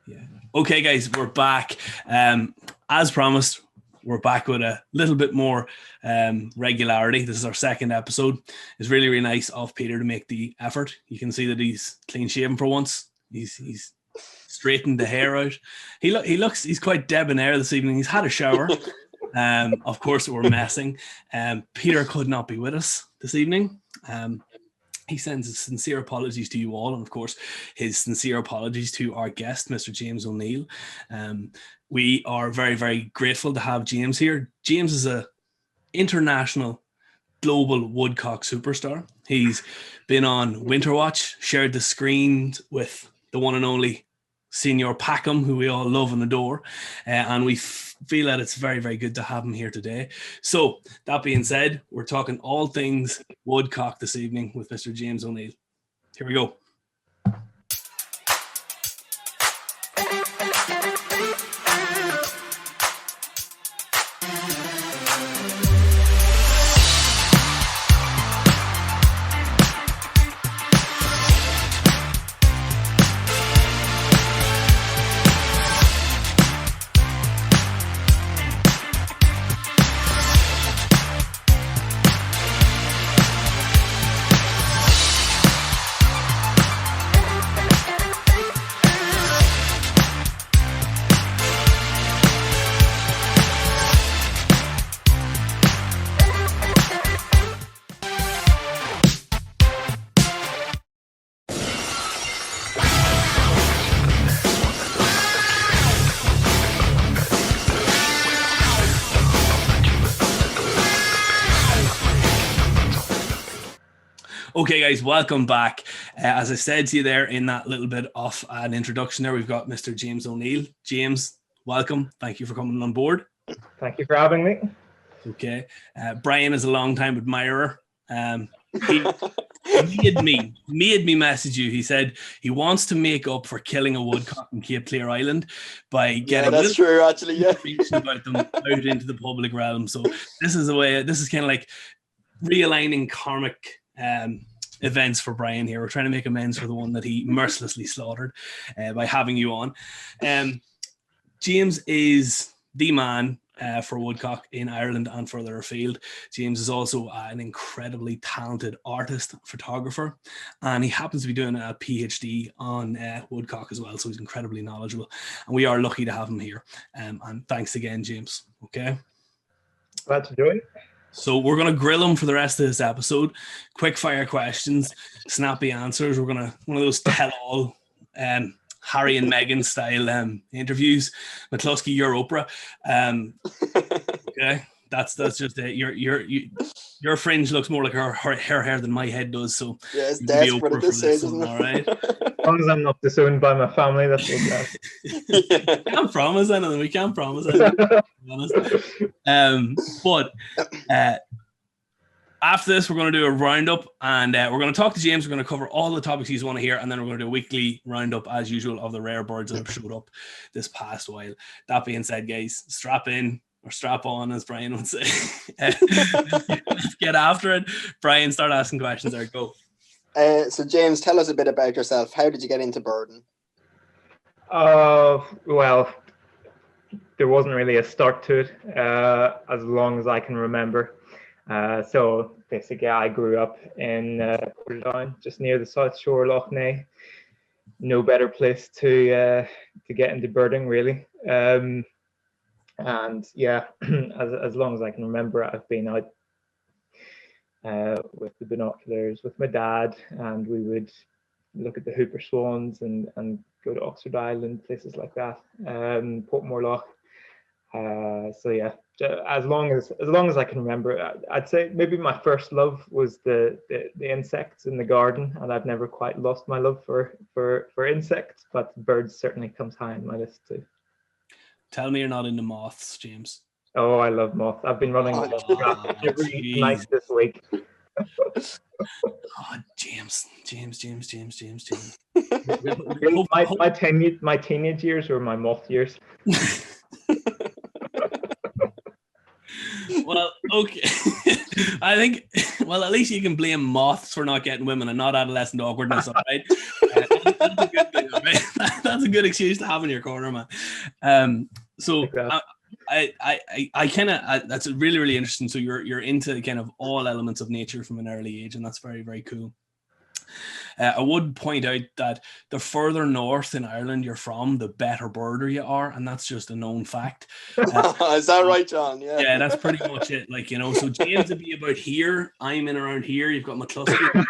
Yeah. Okay, guys, we're back. As promised, we're back with a little bit more regularity. This is our second episode. It's really, really nice of Peter to make the effort. You can see that he's clean shaven for once. He's straightened the hair out. He's quite debonair this evening. He's had a shower. Of course, we're messing. Peter could not be with us this evening. He sends his sincere apologies to you all, and of course, his sincere apologies to our guest, Mr. James O'Neill. We are very, very grateful to have James here. James is an international, global Woodcock superstar. He's been on Winterwatch, shared the screen with the one and only Senior Packham, who we all love and adore, and we feel that it's very, very good to have him here today. So, that being said, we're talking all things Woodcock this evening with Mr. James O'Neill. Here we go. Okay, guys, welcome back. As I said to you there in that little bit of an introduction there, we've got Mr. James O'Neill. James, welcome. Thank you for coming on board. Thank you for having me. Okay. Brian is a long-time admirer. He made me message you. He said he wants to make up for killing a woodcock in Cape Clear Island by getting that's true, actually, yeah. information about them out into the public realm. So this is kind of like realigning karmic events for Brian here. We're trying to make amends for the one that he mercilessly slaughtered by having you on. James is the man for Woodcock in Ireland and further afield. James is also an incredibly talented artist, photographer, and he happens to be doing a PhD on Woodcock as well, so he's incredibly knowledgeable, and we are lucky to have him here. And thanks again, James. Okay. Glad to do it. So we're going to grill him for the rest of this episode. Quick fire questions, snappy answers. We're going to, one of those tell-all Harry and Meghan style interviews. McCluskey, you're Oprah. Okay, that's just it. Your fringe looks more like her hair than my head does. So yeah, it's desperate at this stage, isn't it? All right. As long as I'm not disowned by my family, that's okay. We can't promise anything. We can't promise anything. To be honest. But after this, we're going to do a roundup, and we're going to talk to James. We're going to cover all the topics he's want to hear, and then we're going to do a weekly roundup, as usual, of the rare birds that have showed up this past while. That being said, guys, strap in or strap on, as Brian would say. Let's get after it. Brian, start asking questions there. Go. So, James, tell us a bit about yourself. How did you get into birding? Well, there wasn't really a start to it, as long as I can remember. So basically, I grew up in Portadown, just near the South Shore, Lough Neagh. No better place to get into birding, really. And yeah, as long as I can remember, I've been out with the binoculars with my dad, and we would look at the Hooper swans and go to Oxford Island, places like that, Portmore. So yeah, as long as I can remember, I'd say maybe my first love was the insects in the garden, and I've never quite lost my love for insects, but birds certainly comes high on my list too. Tell me you're not into moths, James. Oh, I love moths. I've been running every night this week. Oh, James. My teenage years were my moth years. Well, okay. I think, well, at least you can blame moths for not getting women and not adolescent awkwardness, all right? That's a good thing, all right? that's a good excuse to have in your corner, man. So I kind of that's really, really interesting. So you're into kind of all elements of nature from an early age, and that's very, very cool. I would point out that the further north in Ireland you're from, the better birder you are, and that's just a known fact. Is that right, John? Yeah. Yeah, that's pretty much it. Like, you know, so James would be about here. I'm in around here. You've got McCluskey.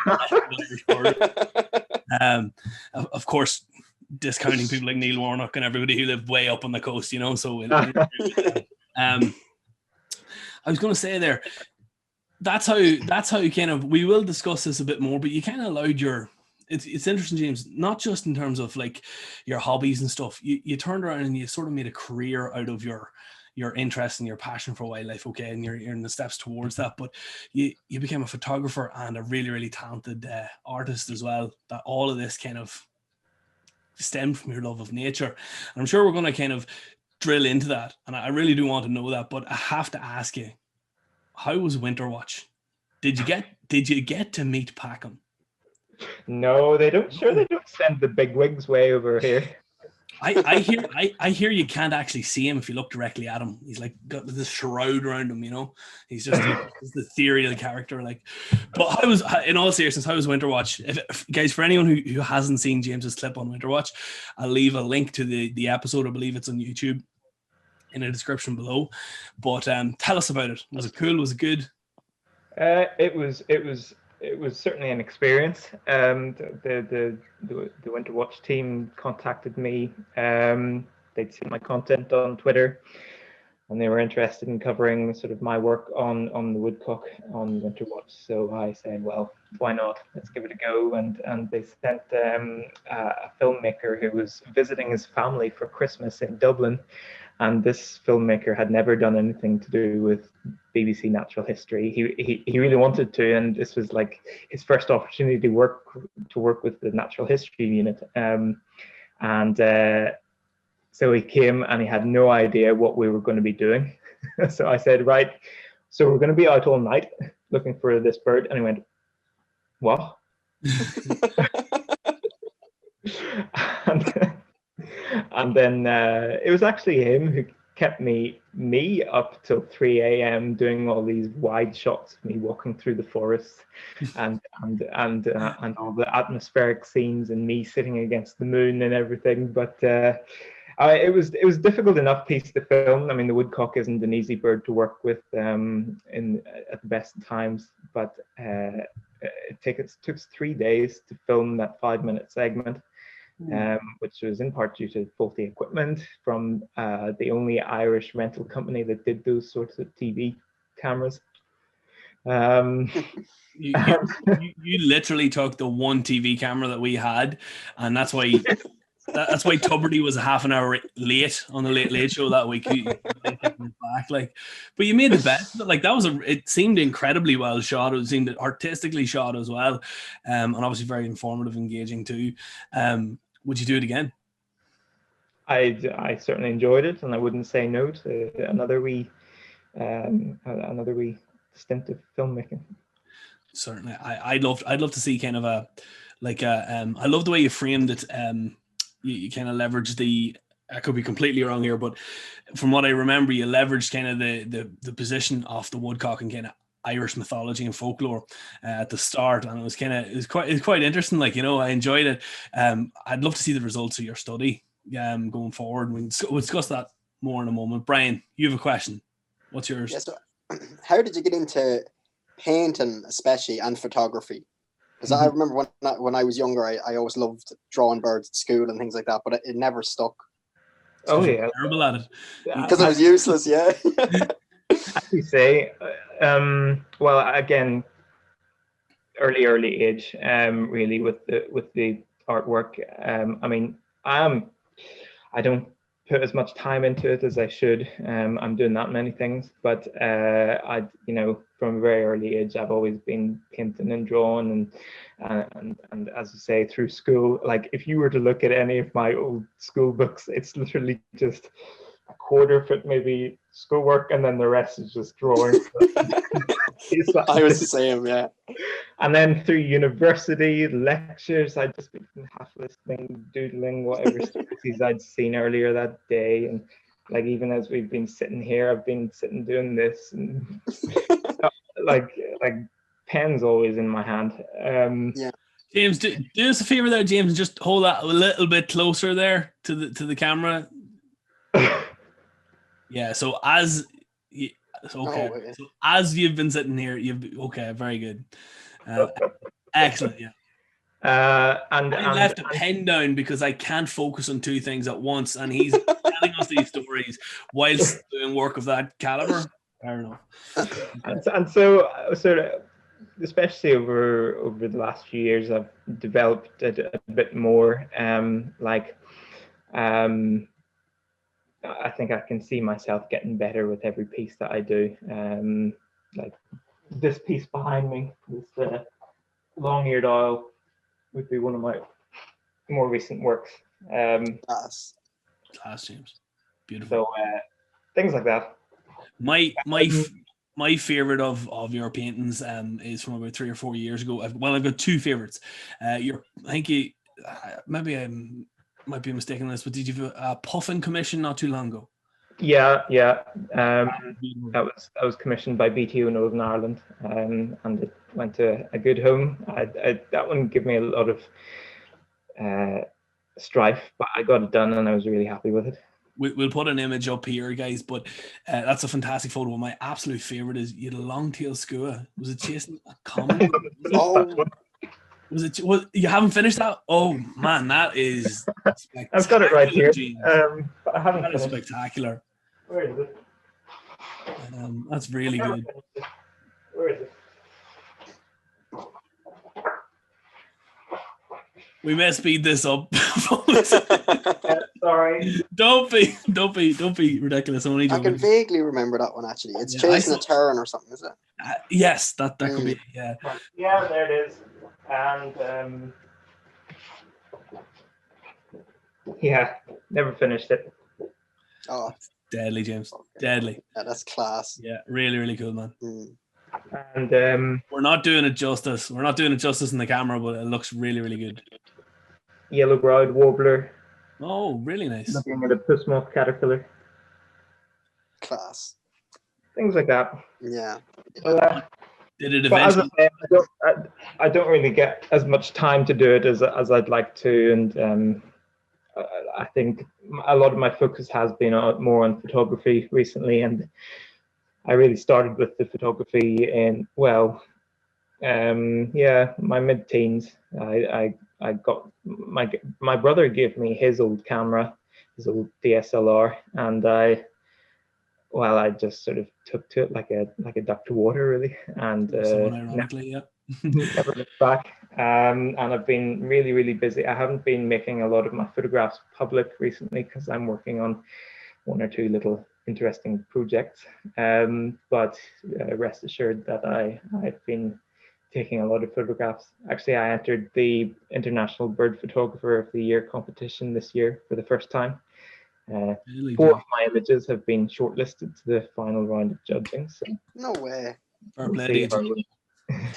Of course, discounting people like Neil Warnock and everybody who live way up on the coast, you know. So, I was going to say there, that's how kind of, we will discuss this a bit more, but you kind of allowed it's interesting, James, not just in terms of like your hobbies and stuff. You turned around and you sort of made a career out of your interest and your passion for wildlife, okay, and you're in the steps towards that, but you became a photographer and a really, really talented artist as well. That all of this kind of stemmed from your love of nature. And I'm sure we're going to kind of drill into that, and I really do want to know that, but I have to ask you, how was Winterwatch? Did you get to meet Packham? No, they don't. Sure, they don't send the big wigs way over here. I hear you can't actually see him if you look directly at him. He's like got this shroud around him, you know. He's just he's the ethereal character. Like, but in all seriousness, how was Winterwatch? If guys, for anyone who hasn't seen James's clip on Winterwatch, I'll leave a link to the episode. I believe it's on YouTube in the description below. But tell us about it. Was it cool? Was it good? It was certainly an experience. The Winterwatch team contacted me. They'd seen my content on Twitter, and they were interested in covering sort of my work on the Woodcock on Winterwatch. So I said, well, why not? Let's give it a go. And they sent a filmmaker who was visiting his family for Christmas in Dublin. And this filmmaker had never done anything to do with BBC Natural History. He really wanted to, and this was like his first opportunity to work with the Natural History Unit. So he came, and he had no idea what we were going to be doing. So I said, right, so we're going to be out all night looking for this bird. And he went, what? And then it was actually him who kept me up till 3 a.m. doing all these wide shots of me walking through the forest and all the atmospheric scenes and me sitting against the moon and everything. But it was difficult enough piece to film. I mean, the woodcock isn't an easy bird to work with at the best of times, but it took us 3 days to film that 5-minute segment. Which was in part due to faulty equipment from the only Irish rental company that did those sorts of TV cameras. You literally took the one TV camera that we had, and that's why Tuberty was a half an hour late on the Late Show that week. Back, but you made the best. Like, that was it seemed incredibly well shot. It seemed artistically shot as well, and obviously very informative, engaging too. Would you do it again? I certainly enjoyed it, and I wouldn't say no to another wee stint of filmmaking. Certainly, I'd love to see kind of I love the way you framed it. You kind of leveraged the. I could be completely wrong here, but from what I remember, you leveraged kind of the position of the woodcock and kind of Irish mythology and folklore at the start, and it was quite interesting. Like, you know, I enjoyed it. I'd love to see the results of your study going forward. We'll discuss that more in a moment. Brian, you have a question. What's yours? Yeah, so how did you get into painting, especially, and photography? Because I remember when I was younger, I always loved drawing birds at school and things like that, but it never stuck. Oh yeah, terrible at it because it was useless. Yeah. As you say, well, again, early age, really with the artwork. I mean, I don't put as much time into it as I should. I'm doing that many things, but from a very early age, I've always been painting and drawing, and as you say, through school. Like, if you were to look at any of my old school books, it's literally just a quarter of it maybe schoolwork, and then the rest is just drawing. I was the same, yeah. And then through university lectures, I'd just been half listening, doodling whatever stories I'd seen earlier that day. And like even as we've been sitting here, I've been sitting doing this, and like pen's always in my hand. Yeah. James, do us a favor there, James, and just hold that a little bit closer there to the camera. Yeah. So as okay, No, so as you've been sitting here, okay, very good, excellent, yeah. And I left a pen down because I can't focus on two things at once, and he's telling us these stories whilst doing work of that caliber. Fair enough. And so sort of, especially over the last few years, I've developed it a bit more. I think I can see myself getting better with every piece that I do. Like this piece behind me, this long-eared owl, would be one of my more recent works. class, James, beautiful. So things like that. My favorite of your paintings is from about 3 or 4 years ago. I've got two favorites. I think maybe I might be mistaken on this, but did you have a puffin commission not too long ago? Yeah. That was commissioned by BTO Northern Ireland, and it went to a good home. That one gave me a lot of strife, but I got it done, and I was really happy with it. We'll put an image up here, guys, but that's a fantastic photo. My absolute favorite is you had a long-tailed skua. Was it chasing a comet? Was it? You haven't finished that? Oh man, that is spectacular. I've got it right here. But I haven't. That is spectacular. Where is it? That's really good. Where is it? We may speed this up. Sorry. Don't be ridiculous. I can vaguely remember that one actually. It's chasing a turn or something, is it? Yes, that could be. Yeah. Yeah, there it is. And yeah, never finished it. Oh, deadly, James. Okay. Deadly. Yeah, that's class. Yeah, really, really cool, man. And we're not doing it justice. We're not doing it justice in the camera, but it looks really, really good. Yellow-browed warbler. Oh, really nice. Looking at a puss moth caterpillar. Class. Things like that. Yeah. Did it eventually? I don't really get as much time to do it as I'd like to, and I think a lot of my focus has been more on photography recently, and I really started with the photography in my mid-teens. I got my brother gave me his old camera, his old DSLR, and I just sort of took to it like a duck to water, really, and never looked back. And I've been really, really busy. I haven't been making a lot of my photographs public recently because I'm working on one or two little interesting projects. But rest assured that I've been taking a lot of photographs. Actually, I entered the International Bird Photographer of the Year competition this year for the first time. Really 4 of my images have been shortlisted to the final round of judging. So no way.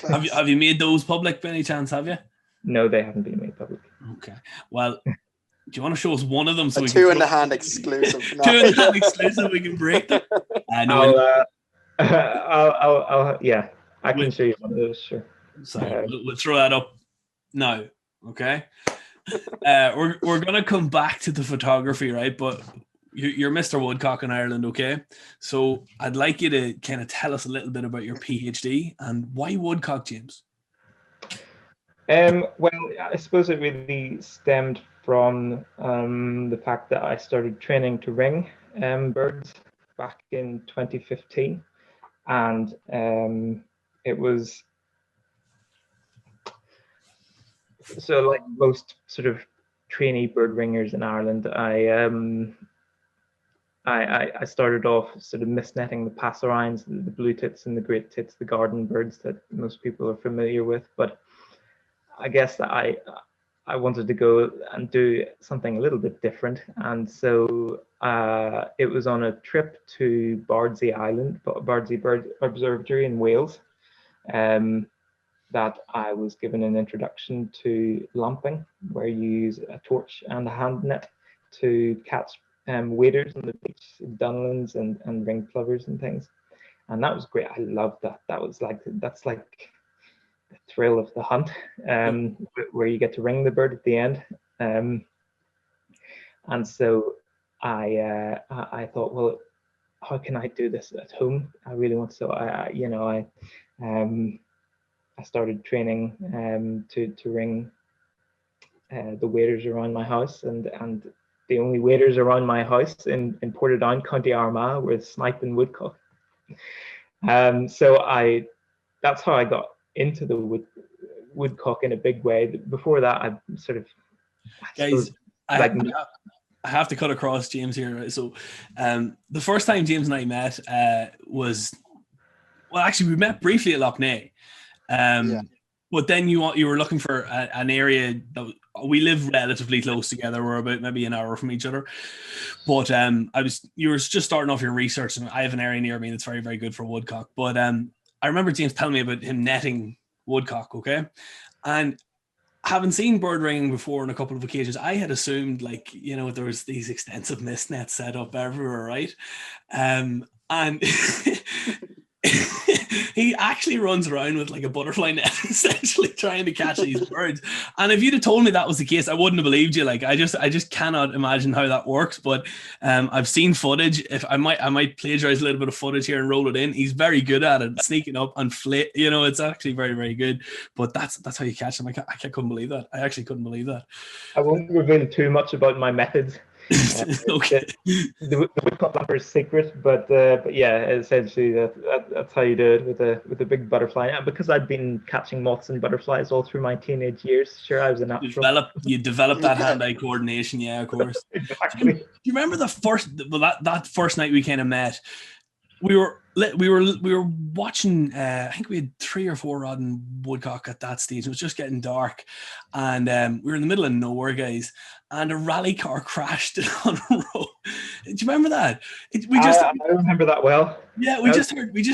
Have you made those public by any chance? Have you? No, they haven't been made public. Okay. Well, do you want to show us one of them? So a two-in-the-hand exclusive. Two-in-the-hand exclusive. We can break them. I can show you one of those. Sure. So we'll throw that up now. Okay. We're gonna come back to the photography, right? But you're Mr. Woodcock in Ireland, okay? So I'd like you to kind of tell us a little bit about your PhD and why Woodcock, James. Well, I suppose it really stemmed from the fact that I started training to ring birds back in 2015, and it was so like most sort of trainee bird ringers in Ireland. I started off sort of misnetting the passerines, the blue tits and the great tits, the garden birds that most people are familiar with. But I guess that I wanted to go and do something a little bit different. And so it was on a trip to Bardsey Island, Bardsey Bird Observatory in Wales. that I was given an introduction to lamping, where you use a torch and a hand net to catch waders on the beach, dunlins and ring plovers and things. And that was great. I loved that. That's like the thrill of the hunt, where you get to ring the bird at the end. And so I thought, well, how can I do this at home? I really want to. So I started training to ring the waders around my house, and the only waders around my house in Portadown, County Armagh, were snipe and woodcock. So that's how I got into the woodcock in a big way. Before that, I sort of, guys, I have to cut across James here. Right? So the first time James and I met was, well, actually we met briefly at Lough Neagh. But then you were looking for an area that we live relatively close together. We're about maybe an hour from each other. But you were just starting off your research, and I have an area near me that's very, very good for woodcock. But I remember James telling me about him netting woodcock, okay? And having seen bird ringing before on a couple of occasions, I had assumed, like, you know, there was these extensive mist nets set up everywhere, right? And he actually runs around with like a butterfly net, essentially trying to catch these birds. And if you'd have told me that was the case, I wouldn't have believed you. Like, I just cannot imagine how that works. But I've seen footage. If I might plagiarize a little bit of footage here and roll it in. He's very good at it, sneaking up and flit. You know, it's actually very, very good. But that's how you catch them. I couldn't believe that. I actually couldn't believe that. I won't reveal too much about my methods. Okay. The woodcock lamper is secret, but yeah, essentially that's how you do it with a big butterfly. And because I'd been catching moths and butterflies all through my teenage years, sure, I was a natural. You develop that hand-eye coordination, yeah, of course. Exactly. Do you remember that first night we kind of met? We were watching. I think we had 3 or 4 rod and woodcock at that stage. It was just getting dark, and we were in the middle of nowhere, guys. And a rally car crashed on a road. Do you remember that? I remember that well. Yeah, we just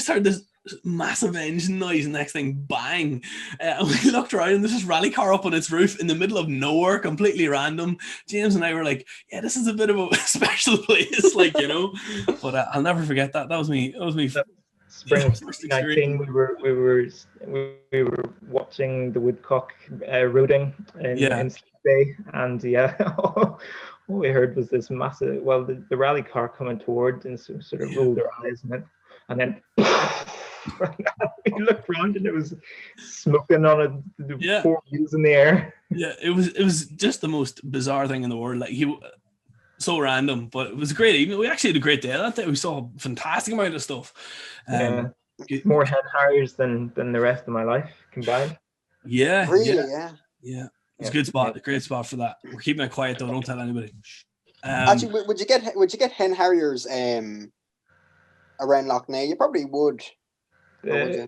heard this massive engine noise, and next thing, bang! And we looked around, and there's this rally car up on its roof in the middle of nowhere, completely random. James and I were like, "Yeah, this is a bit of a special place, like, you know." But I'll never forget that. That was me. Spring of 2019. We were watching the woodcock roading in Sleep Bay, and all we heard was this massive. Well, the rally car coming towards, and sort of rolled their eyes, and then we looked around, and it was smoking on the 4 wheels in the air. Yeah, it was just the most bizarre thing in the world. Like, so random, but it was a great evening. We actually had a great day that day. We saw a fantastic amount of stuff. More hen harriers than the rest of my life combined. Yeah, really, yeah. It's a good spot, a great spot for that. We're keeping it quiet though. Don't tell anybody. Actually, would you get hen harriers around Lough Neagh? You probably would. The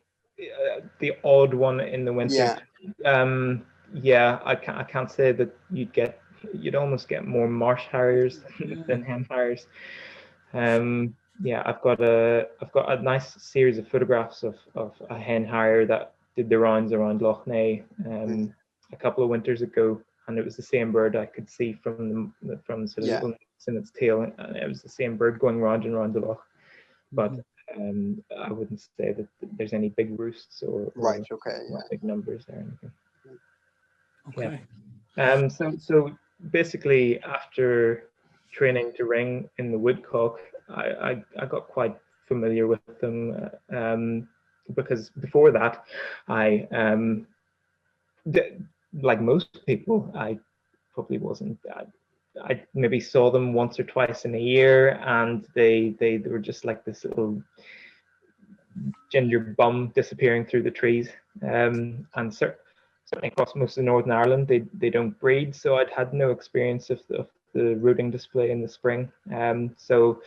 odd one in the winter. I can't say that you'd almost get more marsh harriers than hen harriers. I've got a nice series of photographs of a hen harrier that did the rounds around Lough Neagh a couple of winters ago, and it was the same bird I could see from sort of in its tail, and it was the same bird going round and round the loch. But I wouldn't say that there's any big roosts or big numbers there or anything. Okay. So basically, after training to ring in the woodcock, I got quite familiar with them because before that, I like most people, I probably wasn't. I maybe saw them once or twice in a year, and they were just like this little ginger bum disappearing through the trees. And certainly across most of Northern Ireland, they don't breed, so I'd had no experience of the rooting display in the spring. So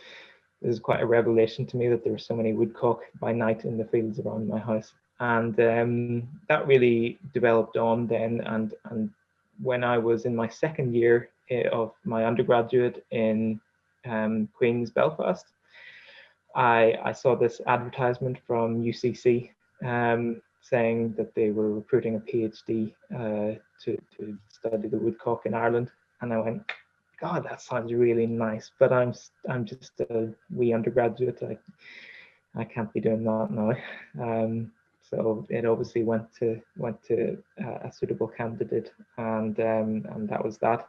it was quite a revelation to me that there were so many woodcock by night in the fields around my house. And that really developed on then. And when I was in my second year of my undergraduate in Queen's Belfast, I saw this advertisement from UCC saying that they were recruiting a PhD to study the woodcock in Ireland, and I went, God, that sounds really nice, but I'm just a wee undergraduate. I can't be doing that now. So it obviously went to a suitable candidate, and that was that.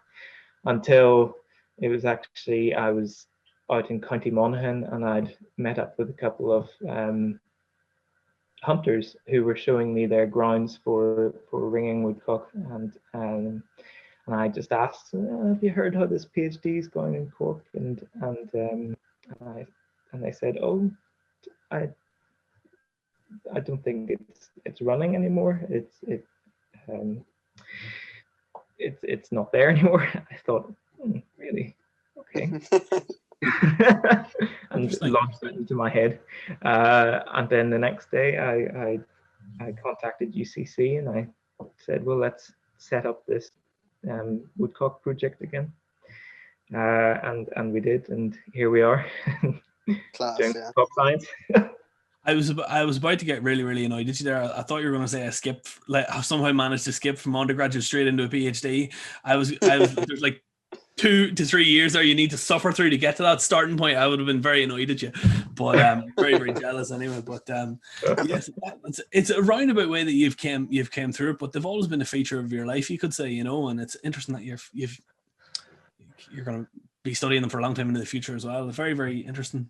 Until it was actually, I was out in County Monaghan, and I'd met up with a couple of hunters who were showing me their grounds for ringing woodcock, and I just asked, have you heard how this PhD is going in Cork? And they said, oh, I don't think it's running anymore. It's not there anymore. I thought, really? Okay. And launched it into my head. And then the next day I contacted UCC and I said, well, let's set up this woodcock project again. And we did, and here we are. Class, doing yeah. woodcock science. I was about to get really annoyed at you there. I thought you were going to say I skipped, like I somehow managed to skip from undergraduate straight into a PhD. I was there's like 2 to 3 years there you need to suffer through to get to that starting point. I would have been very annoyed at you, but very jealous anyway. But yes, it's a roundabout way that you've came through it, but they've always been a feature of your life, you could say, you know. And it's interesting that you're going to be studying them for a long time into the future as well. Very interesting.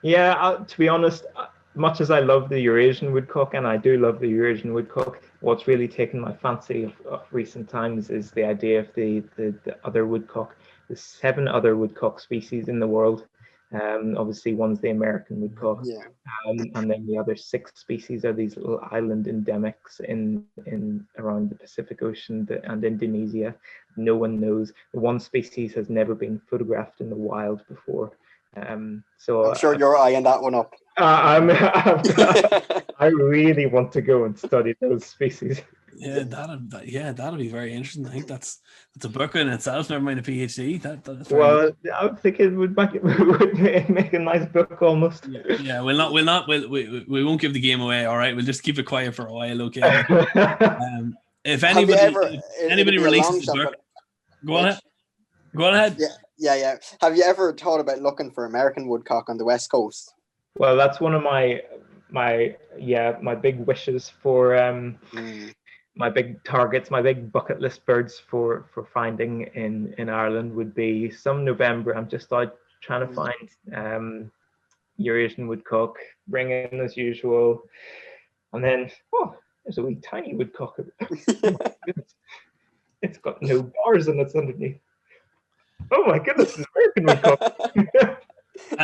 Yeah, to be honest, much as I love the Eurasian woodcock, and I do love the Eurasian woodcock, what's really taken my fancy of recent times is the idea of the other woodcock. There's 7 other woodcock species in the world. Obviously, one's the American woodcock, Yeah. And then the other 6 species are these little island endemics in around the Pacific Ocean and Indonesia. No one knows. The one species has never been photographed in the wild before. So I'm sure you're eyeing that one up. I really want to go and study those species. Yeah, that'll be very interesting. I think that's a book in itself. Never mind a PhD. Well, I would think it would make a nice book almost. Yeah. We won't give the game away. All right, we'll just keep it quiet for a while. Okay. If anybody releases the book, go on ahead. Yeah. Have you ever thought about looking for American woodcock on the West Coast? Well, that's one of my big wishes for my big targets, my big bucket list birds for finding in Ireland would be some November. I'm just out trying to find Eurasian woodcock, ringing as usual, and then there's a wee tiny woodcock. Oh my goodness. It's got no bars and it's underneath. Oh my goodness, it's American woodcock.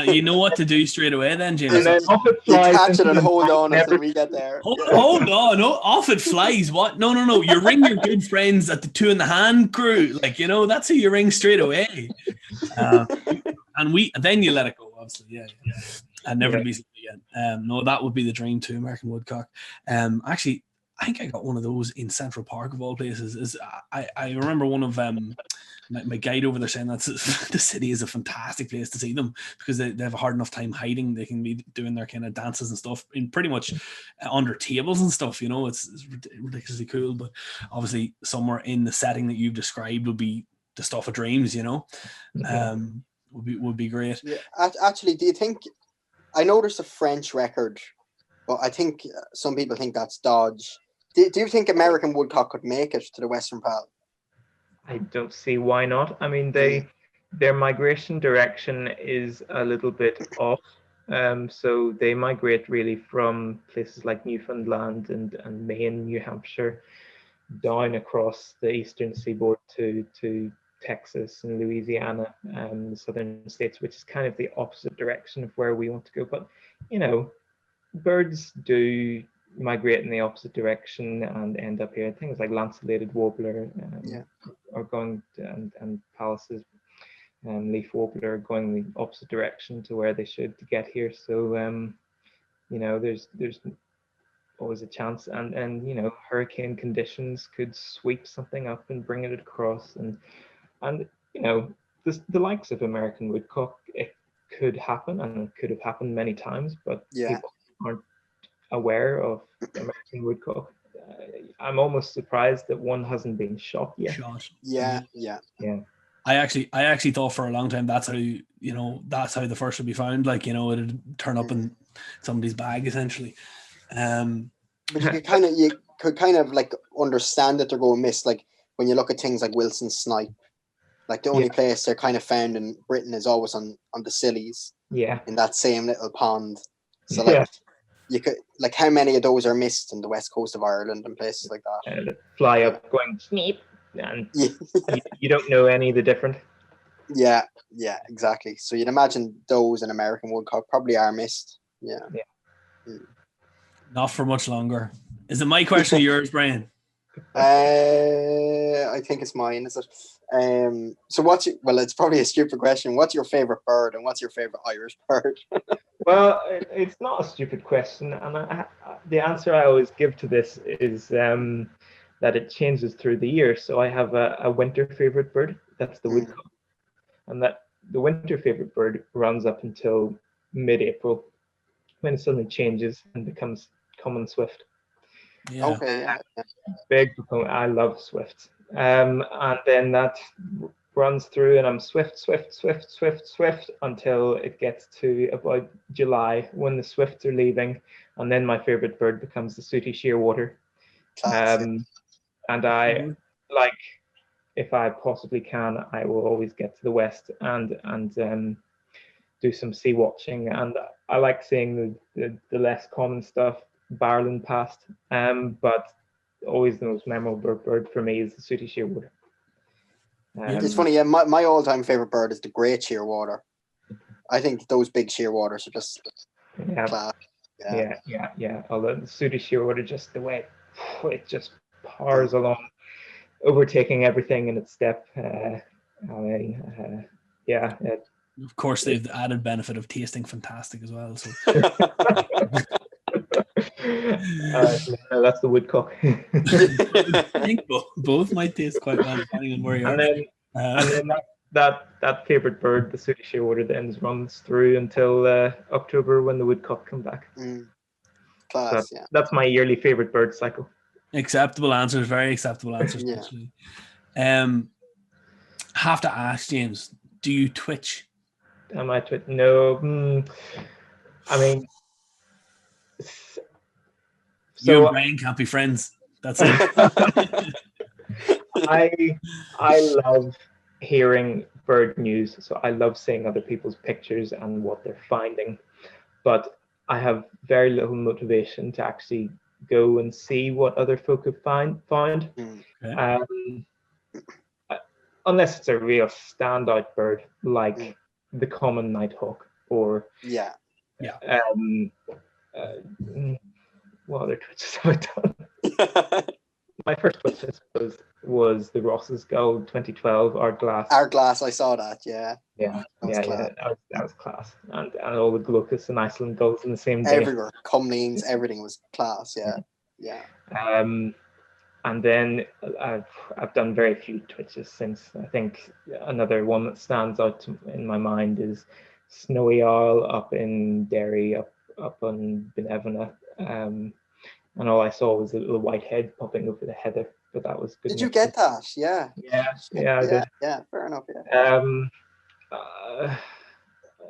You know what to do straight away then, James. And then off it You flies. catch it and hold on until we get there. Hold on, no, off it flies. What? No. You ring your good friends at the Two in the Hand crew. Like, you know, that's who you ring straight away. And then you let it go, obviously. Yeah. And never to be seen again. No, that would be the dream too, American woodcock. Actually, I think I got one of those in Central Park of all places. I remember one of my guide over there saying that the city is a fantastic place to see them because they have a hard enough time hiding. They can be doing their kind of dances and stuff in pretty much under tables and stuff. You know, it's ridiculously cool. But obviously, somewhere in the setting that you've described would be the stuff of dreams. You know, would be great. Yeah. Actually, do you think? I know there's a French record, but I think some people think that's Dodge. Do you think American woodcock could make it to the Western Pale? I don't see why not. I mean, their migration direction is a little bit off. So they migrate really from places like Newfoundland and Maine, New Hampshire, down across the eastern seaboard to Texas and Louisiana, the southern states, which is kind of the opposite direction of where we want to go. But, you know, birds do migrate in the opposite direction and end up here. Things like lanceolated warbler are going and Pallas's leaf warbler are going the opposite direction to where they should to get here. So you know, there's always a chance, and you know, hurricane conditions could sweep something up and bring it across, and you know, the likes of American woodcock, it could happen, and it could have happened many times, but people aren't aware of American woodcock. I'm almost surprised that one hasn't been shot yet. Shot. Yeah. I actually thought for a long time that's how the first would be found. Like, it'd turn up in somebody's bag essentially. But you could kind of like understand that they're going missed. Like when you look at things like Wilson snipe, like the only place they're kind of found in Britain is always on the Scillies. Yeah. In that same little pond. So like you could, like, how many of those are missed in the west coast of Ireland and places like that? And fly up going sneep, and you don't know any of the different. Yeah, exactly. So you'd imagine those in American woodcock probably are missed. Yeah. Not for much longer. Is it my question or yours, Brian? I think it's mine, is it? So it's probably a stupid question. What's your favorite bird and what's your favorite Irish bird? Well, it's not a stupid question, and the answer I always give to this is that it changes through the year. So I have a winter favorite bird, that's the woodcock, and that the winter favorite bird runs up until mid-April, when it suddenly changes and becomes common swift. Yeah. Okay. Yeah. Big proponent. I love swifts. And then that runs through, and I'm swift until it gets to about July, when the swifts are leaving, and then my favorite bird becomes the sooty shearwater. And I like, if I possibly can, I will always get to the west and do some sea watching, and I like seeing the less common stuff barreling past. But always the most memorable bird for me is the sooty shearwater. It's funny, yeah. My all-time favorite bird is the great shearwater. I think those big shearwaters are just class. Yeah. Although the sooty shearwater, just the way it just powers along, overtaking everything in its step. Of course, they've the added benefit of tasting fantastic as well. So that's the woodcock. I think both might taste quite well depending on where you are. And then that favorite bird, the sooty shearwater, then runs through until October, when the woodcock come back. Class, so that's my yearly favorite bird cycle. Acceptable answers, very acceptable answers. Actually, have to ask, James, do you twitch? Am I twitch? No. I mean, so you and Brian can't be friends. That's it. I love hearing bird news, so I love seeing other people's pictures and what they're finding, but I have very little motivation to actually go and see what other folk have found. Okay. Unless it's a real standout bird like the common nighthawk or what other twitches have I done? My first twitch, I suppose, was the Ross's Gull 2012 Art Glass. Art Glass, I saw that. Yeah. That was class, and all the Glaucus and Iceland gulls in the same day. Everywhere, Cumleans, everything was class. Yeah. And then I've done very few twitches since. I think another one that stands out in my mind is Snowy Owl up in Derry, up on Benevena. And all I saw was a little white head popping over the heather, but that was good. Did you get that? Yeah, I did. Yeah, fair enough. Yeah.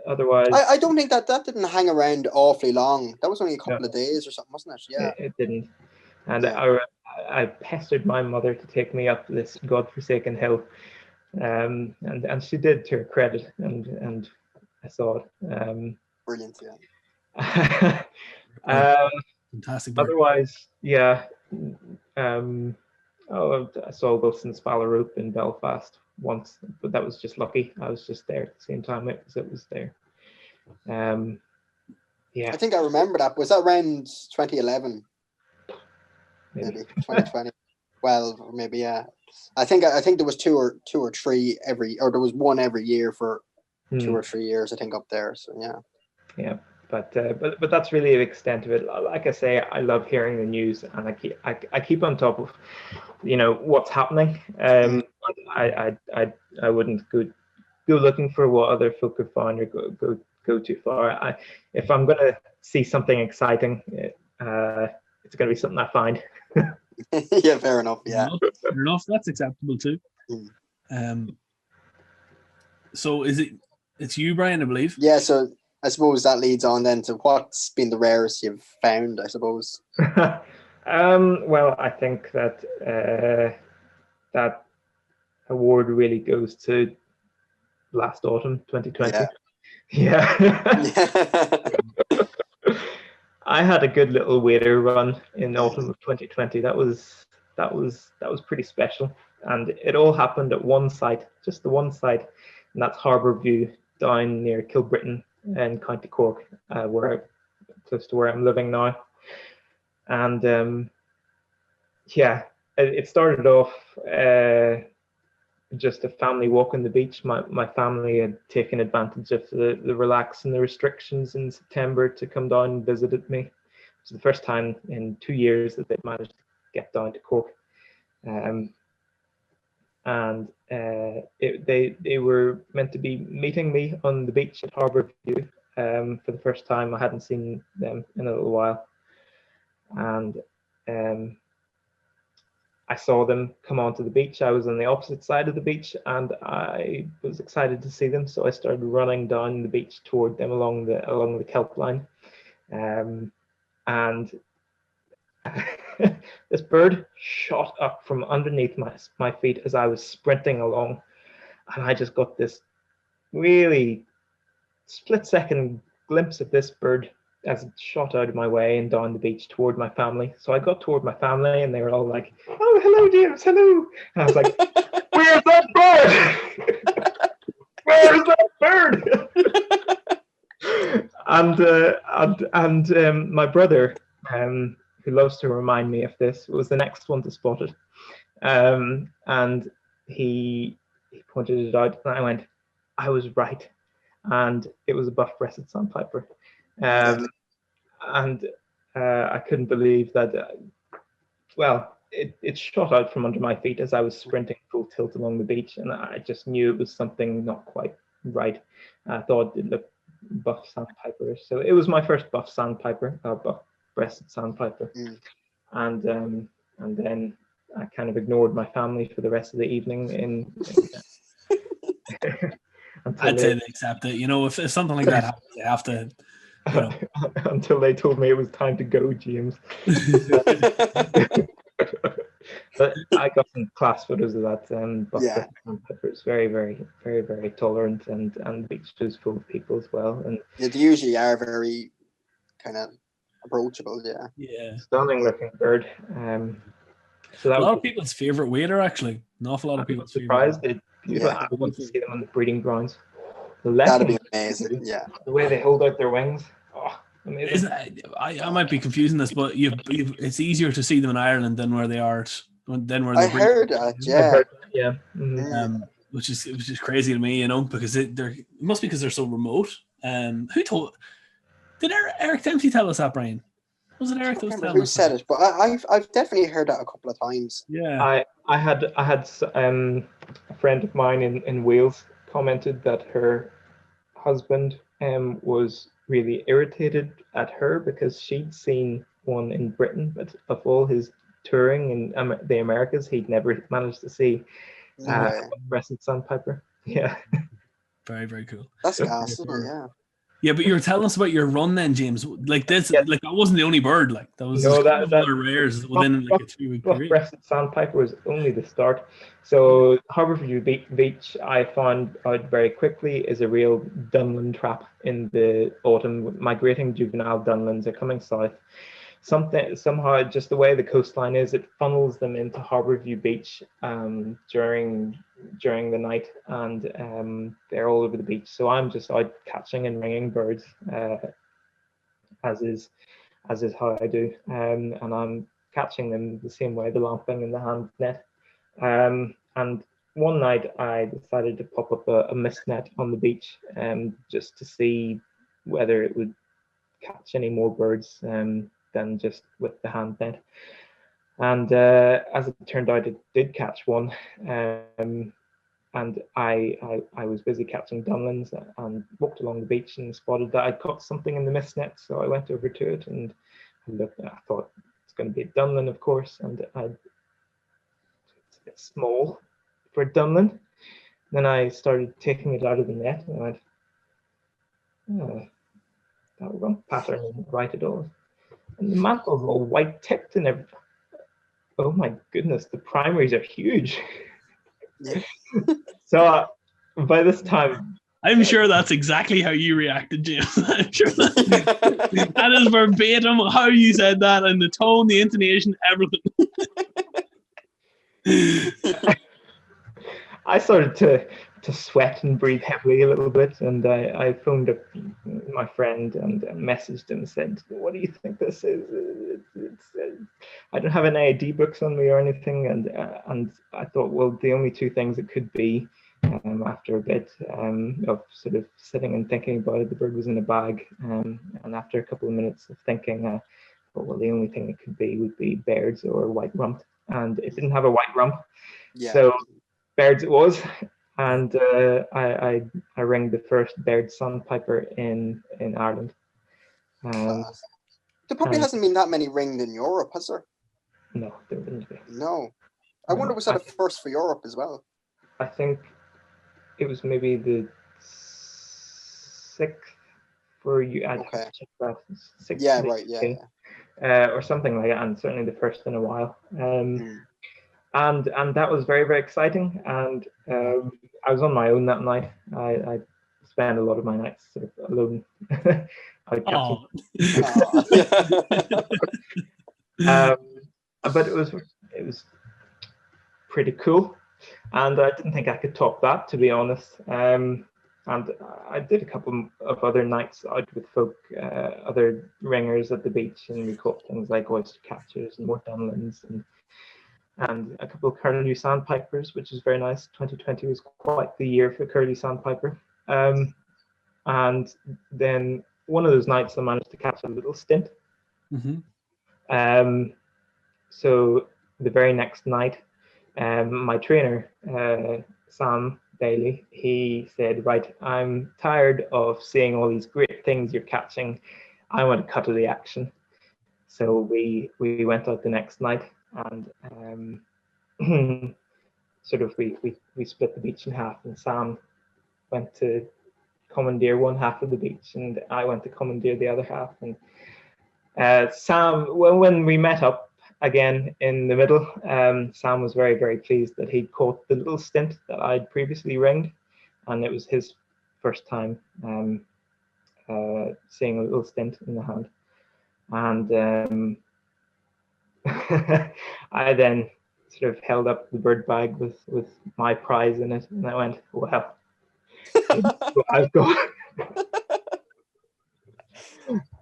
Otherwise, I don't think that didn't hang around awfully long. That was only a couple of days or something, wasn't it? Yeah, it didn't. And I pestered my mother to take me up this godforsaken hill, and she did, to her credit, and I saw it. Brilliant, yeah. Fantastic bird. Otherwise, I saw Wilson's Phalarope in Belfast once, but that was just lucky. I was just there at the same time it was there. I think I remember that. Was that around 2011? Maybe 2020. Well, maybe I think there was two or three there was one every year for 2 or 3 years, I think, up there. So yeah. But that's really the extent of it. Like I say, I love hearing the news, and I keep on top of what's happening. I wouldn't go looking for what other folk have found or go too far. If I'm gonna see something exciting, it's going to be something I find. Yeah, fair enough. Yeah. Fair enough. That's acceptable too. So it's you, Brian, I believe? Yeah, so I suppose that leads on then to what's been the rarest you've found, I suppose. Well, I think that that award really goes to last autumn, 2020. Yeah. I had a good little wader run in autumn of 2020. That was pretty special, and it all happened at one site, just the one site, and that's Harbour View down near Kilbrittain in County Cork, close to where I'm living now. And yeah, it started off just a family walk on the beach. My family had taken advantage of the relax and the restrictions in September to come down and visited me. It was the first time in 2 years that they'd managed to get down to Cork. They were meant to be meeting me on the beach at Harbour View for the first time. I hadn't seen them in a little while. And I saw them come onto the beach. I was on the opposite side of the beach, and I was excited to see them. So I started running down the beach toward them along the kelp line, and this bird shot up from underneath my feet as I was sprinting along, and I just got this really split-second glimpse of this bird as it shot out of my way and down the beach toward my family. So I got toward my family, and they were all like, "Oh, hello, James, hello." And I was like, "Where's that bird? Where's that bird?" and my brother, who loves to remind me of this, was the next one to spot it. And he pointed it out, and I went, "I was right." And it was a buff-breasted sandpiper. And I couldn't believe that, it shot out from under my feet as I was sprinting full tilt along the beach, and I just knew it was something not quite right. I thought it looked buff sandpiper. So it was my first buff buff-breasted sandpiper. And then I kind of ignored my family for the rest of the evening I'd say they accept it. If something like that happens, they have to, until they told me it was time to go, James. But I got some class photos of that. Sandpiper is very, very, very, very tolerant, and the beach is full of people as well. And they usually are very kind of approachable. Yeah. Stunning looking bird. So that a lot of people's favorite wader, actually. An awful lot of people's surprised. favorite. I want to see them on the breeding grounds. That'd be amazing. Yeah. The way they hold out their wings. Oh, amazing. I might be confusing this, but it's easier to see them in Ireland than where they are. I heard that. Yeah. Yeah. Mm-hmm. Which is crazy to me, because it must be because they're so remote. Did Eric Dempsey tell us that, Brian? Was it Eric that was telling us? Who said it? But I've definitely heard that a couple of times. Yeah. I had a friend of mine in Wales commented that her husband was really irritated at her because she'd seen one in Britain, but of all his touring in the Americas, he'd never managed to see a crescent sandpiper. Yeah. Very, very cool. That's awesome. Yeah. Yeah, but you were telling us about your run then, James. Like this, that wasn't the only bird. Like that was other rares within like a 3-week period. Buff-breasted sandpiper was only the start. So Harbour View Beach, I found out very quickly, is a real dunlin trap in the autumn. Migrating juvenile dunlins are coming south. Somehow, just the way the coastline is, it funnels them into Harbour View Beach during the night, and they're all over the beach. So I'm just out catching and ringing birds, as is how I do, and I'm catching them the same way, the lamping and the hand net. And one night I decided to pop up a mist net on the beach, just to see whether it would catch any more birds than just with the hand net. And as it turned out, it did catch one. And I was busy catching dunlins and walked along the beach and spotted that I'd caught something in the mist net. So I went over to it and I thought it's going to be a Dunlin, of course, and it's a bit small for a Dunlin. Then I started taking it out of the net, and I went, oh, that one pattern isn't right at all. And the mantle's all white tipped and everything. Oh my goodness, the primaries are huge. Yeah. So by this time, I'm sure that's exactly how you reacted, James. I'm sure that is verbatim how you said that, and the tone, the intonation, everything. I started to sweat and breathe heavily a little bit, and I phoned up my friend and messaged him and said, "What do you think this is? I don't have any ID books on me or anything," and I thought, well, the only two things it could be, after a bit of sort of sitting and thinking about it, the bird was in a bag, and after a couple of minutes of thinking, I thought, well, the only thing it could be would be birds or white rump, and it didn't have a white rump, so birds it was. And I rang the first bird sandpiper in Ireland. There probably hasn't been that many ringed in Europe, has there? No, there wouldn't be. No. I wonder, was that a first for Europe as well? I think it was maybe the 6th for you. Okay. Check that. 6th, Yeah, right, yeah. or something like that, and certainly the first in a while. And that was very, very exciting. And I was on my own that night. I spent a lot of my nights sort of alone. But it was pretty cool, and I didn't think I could top that, to be honest. And I did a couple of other nights out with folk, other ringers at the beach, and we caught things like oyster catchers and more dunlins and a couple of curlew sandpipers, which is very nice. 2020 was quite the year for curlew sandpiper. And then one of those nights I managed to catch a little stint. So the very next night, my trainer, Sam Bailey, he said, right, I'm tired of seeing all these great things you're catching. I want to cut to the action. So we went out the next night, and sort of we split the beach in half, and Sam went to commandeer one half of the beach, and I went to commandeer the other half. And Sam, when we met up again in the middle, Sam was very, very pleased that he'd caught the little stint that I'd previously ringed, and it was his first time seeing a little stint in the hand. And I then sort of held up the bird bag with my prize in it, and I went, well, I've got.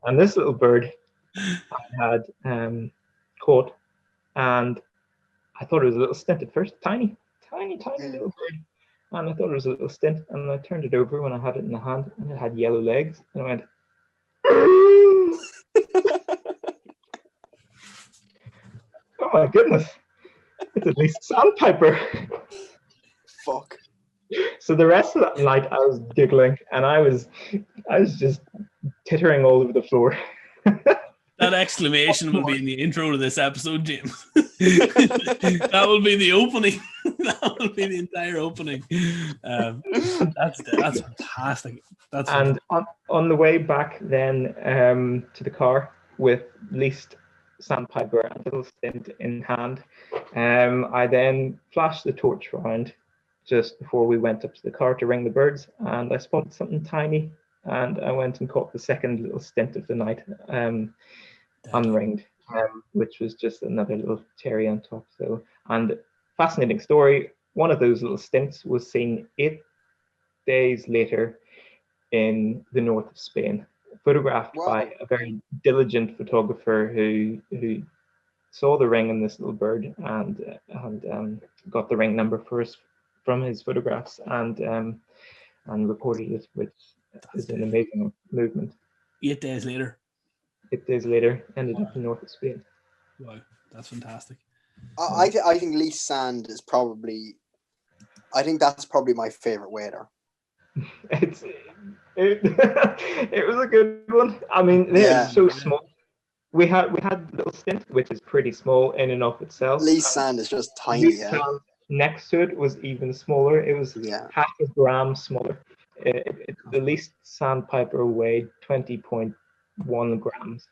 And this little bird I had caught, and I thought it was a little stint at first, tiny little bird, and I thought it was a little stint, and I turned it over when I had it in the hand, and it had yellow legs, and I went, oh my goodness, it's at least sandpiper. Fuck. So the rest of that night I was giggling, and I was just tittering all over the floor. That exclamation will be in the intro to this episode, James. That will be the opening. That will be the entire opening. That's fantastic. And on the way back then to the car with least sandpiper and a little stint in hand, I then flashed the torch round just before we went up to the car to ring the birds, and I spotted something tiny, and I went and caught the second little stint of the night, unringed, which was just another little cherry on top. So, and fascinating story, one of those little stints was seen 8 days later in the north of Spain, photographed by a very diligent photographer who saw the ring in this little bird and got the ring number for us from his photographs and recorded it, which is an amazing movement. 8 days later. 8 days later, ended up in north of Spain. Wow, that's fantastic. I think least sand is probably. I think that's probably my favorite wader. It was a good one. I mean, they're so small. We had Little Stint, which is pretty small in and of itself. Lee's Sand is just tiny. Lee's Yeah. Sand next to it was even smaller. It was half a gram smaller. The least sandpiper weighed 20.1 grams,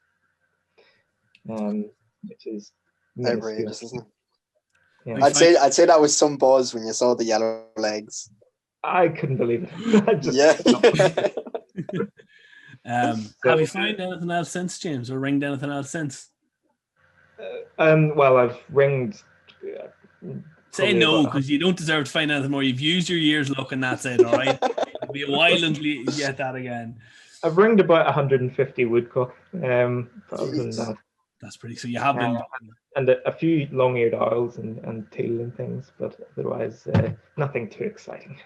which is minuscule. Outrageous, isn't it? Yeah. I'd say that was some buzz when you saw the yellow legs. I couldn't believe it. Have you found anything else since, James, or ringed anything else since? Well, I've ringed. Say no, because you don't deserve to find anything more. You've used your years looking, that's it, all right? It'll be a while until you get that again. I've ringed about 150 Woodcock. Other than that, that's pretty. So you have been, and a few long-eared owls and teal and things, but otherwise nothing too exciting.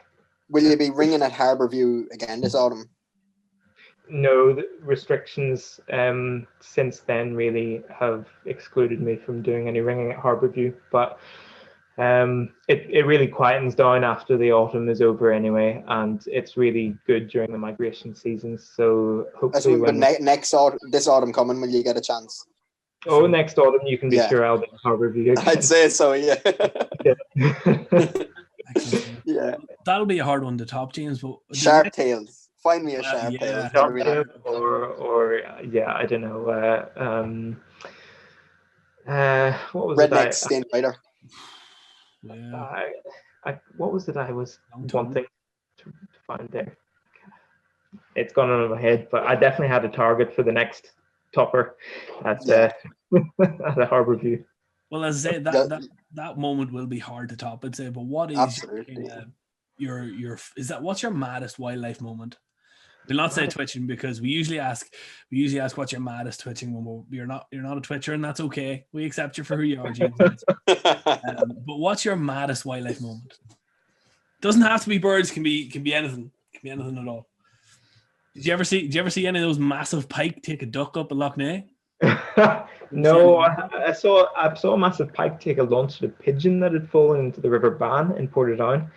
Will you be ringing at Harbourview again this autumn? No, the restrictions since then really have excluded me from doing any ringing at Harbourview, but it really quietens down after the autumn is over anyway, and it's really good during the migration season. So hopefully, this autumn coming, will you get a chance? Oh, next autumn you can be sure I'll be at Harbourview again. I'd say so, yeah. Yeah, that'll be a hard one to top, James. But Sharp Tails. Find me a Sharp Tails. Or I don't know. What was Redneck Stint Rider. Yeah. What was it I was wanting to find there? It's gone out of my head, but I definitely had a target for the next topper at the Harbourview. Well, as I say, that moment will be hard to top, I'd say. But what is what's your maddest wildlife moment? We'll not say twitching, because we usually ask what's your maddest twitching when you're not a twitcher, and that's okay. We accept you for who you are, James. But what's your maddest wildlife moment? Doesn't have to be birds. Can be anything. Can be anything at all. Did you ever see any of those massive pike take a duck up a Loch Ness? No, I saw a massive pike take a lunch at a pigeon that had fallen into the River Bann in Portadown.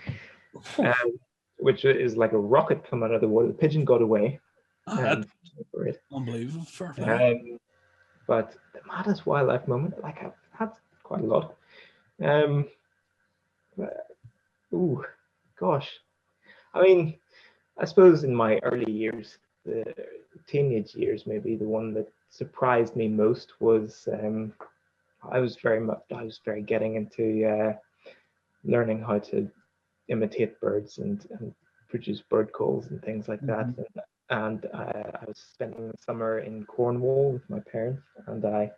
Which is like a rocket come out of the water. The pigeon got away. Unbelievable. But the maddest wildlife moment, like I've had quite a lot. Gosh. I mean, I suppose in my early years, the teenage years, maybe the one that surprised me most was I was very getting into learning how to imitate birds and produce bird calls and things like that. And I was spending the summer in Cornwall with my parents, and there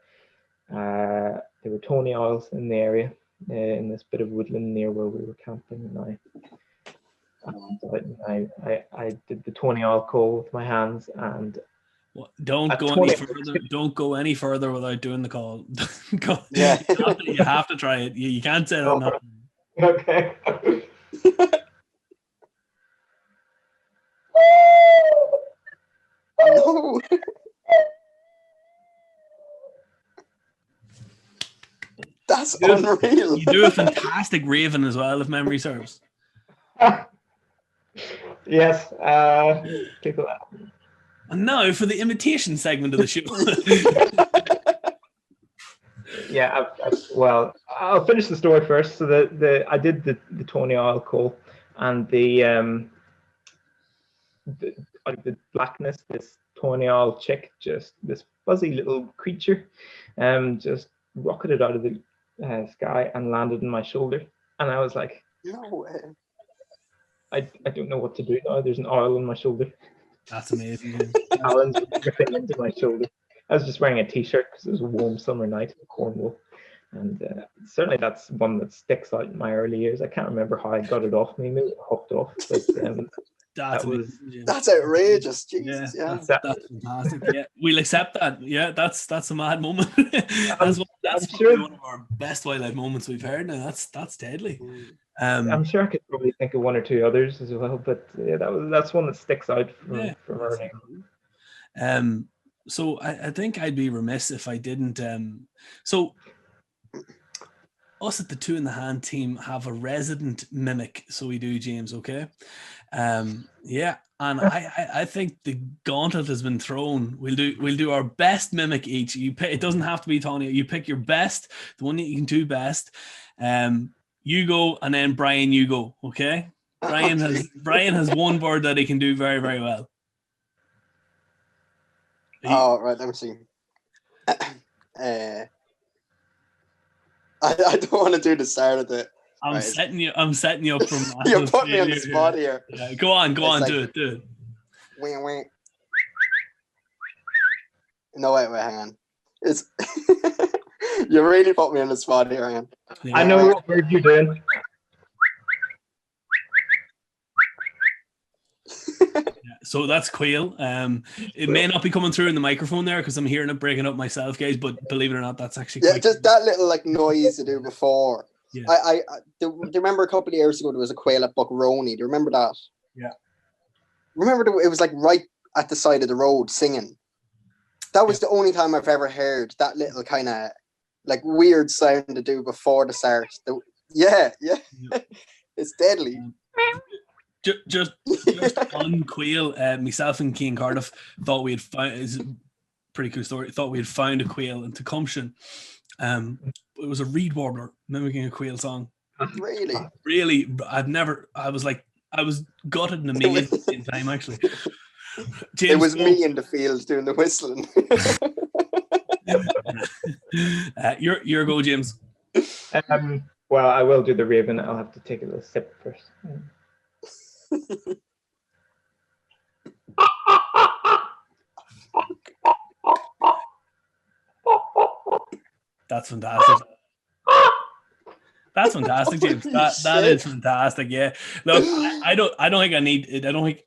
were tawny owls in the area in this bit of woodland near where we were camping, and I did the tawny owl call with my hands, and don't go any further without doing the call. You have to try it. You can't say that. Not. Okay. No. That's unreal. You do a fantastic raven as well, if memory serves. Yes. People. And now for the imitation segment of the show. Yeah, well, I'll finish the story first. So I did the tawny owl call, and the blackness, this tawny owl chick, just this fuzzy little creature, just rocketed out of the sky and landed on my shoulder, and I was like, no way. I don't know what to do now. There's an owl on my shoulder. That's amazing. Alan's ripping into my shoulder. I was just wearing a t-shirt because it was a warm summer night in Cornwall, and certainly that's one that sticks out in my early years. I can't remember how I got it off me. Maybe it hopped off, but that's outrageous. Jesus, that's fantastic. Yeah, we'll accept that. Yeah, that's a mad moment. That's sure one of our best wildlife moments we've heard. Now that's deadly. I'm sure I could probably think of one or two others as well, but yeah, that's one that sticks out from early. So I think I'd be remiss if I didn't. So us at the Two in the Hand team have a resident mimic, so we do, James. Okay, yeah, and I think the gauntlet has been thrown. We'll do our best mimic each. You pick, it doesn't have to be Tanya. You pick your best, the one that you can do best. You go, and then Brian, you go. Okay, Brian has one word that he can do very, very well. Oh, right. Let me see. I don't want to do the start of it. I'm setting you up for you're putting me on the spot here. Yeah, go on, like, do it. Wing, wing. No, wait, hang on. It's you really put me on the spot here, man. Yeah. I know what word you're doing. So that's quail. It may not be coming through in the microphone there because I'm hearing it breaking up myself, guys. But believe it or not, that's actually just that little like noise to do before. Yeah. I do you remember a couple of years ago there was a quail at Buckroney. Do you remember that? Yeah. Remember it was like right at the side of the road singing. That was the only time I've ever heard that little kind of like weird sound to do before the start. Yeah. It's deadly. Just on quail, myself and Cian Cardiff thought we had found, it's a pretty cool story, thought we had found a quail in Tecumseh. It was a reed warbler mimicking a quail song. Really, I was gutted and amazed at the same time, actually. James, it was me in the field doing the whistling. Your go, James. Well, I will do the raven. I'll have to take a little sip first. That's fantastic. That's fantastic, James. That is fantastic. Yeah. Look, I don't think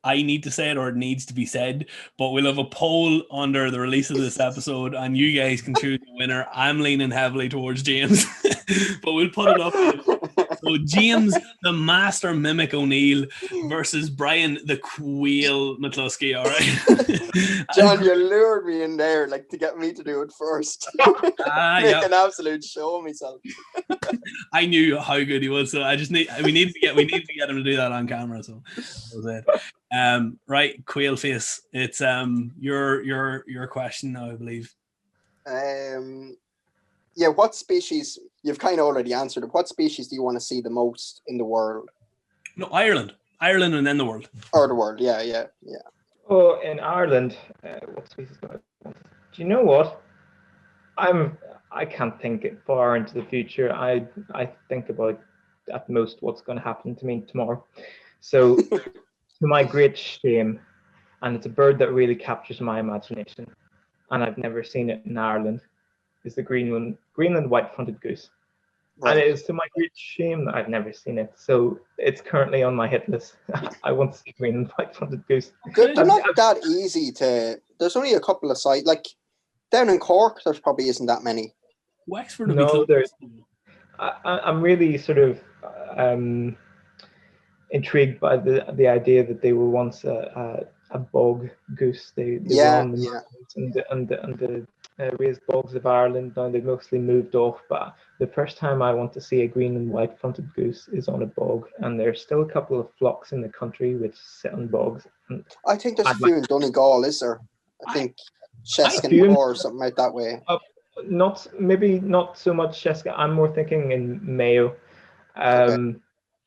I need to say it or it needs to be said, but we'll have a poll under the release of this episode and you guys can choose the winner. I'm leaning heavily towards James, but we'll put it up. So James, the master mimic O'Neill versus Brian, the quail McCluskey. All right. John, you lured me in there like to get me to do it first. Make an absolute show of myself. I knew how good he was, so we need to get him to do that on camera. So that was it. Right, quail face. It's your question now, I believe. Yeah, what species? You've kind of already answered it. What species do you want to see the most in the world? No, Ireland, and then the world. Or the world, yeah. Oh, in Ireland, what species do I want? Do you know what? I can't think far into the future. I think about at most what's going to happen to me tomorrow. So, to my great shame, and it's a bird that really captures my imagination, and I've never seen it in Ireland, is the Greenland white-fronted goose. Right. And it is to my great shame that I've never seen it. So it's currently on my hit list. I want to see Greenland white-fronted goose. They're not that easy to. There's only a couple of sites. Like down in Cork, there probably isn't that many. Wexford. No, there's. I'm really sort of intrigued by the idea that they were once a bog goose. They were on the and the raised bogs of Ireland. Now they've mostly moved off, but the first time I want to see a green and white-fronted goose is on a bog, and there's still a couple of flocks in the country which sit on bogs. I think there's a few in Donegal, is there? I think Sheskin or something like that way. Not so much Sheska. I'm more thinking in Mayo. Okay.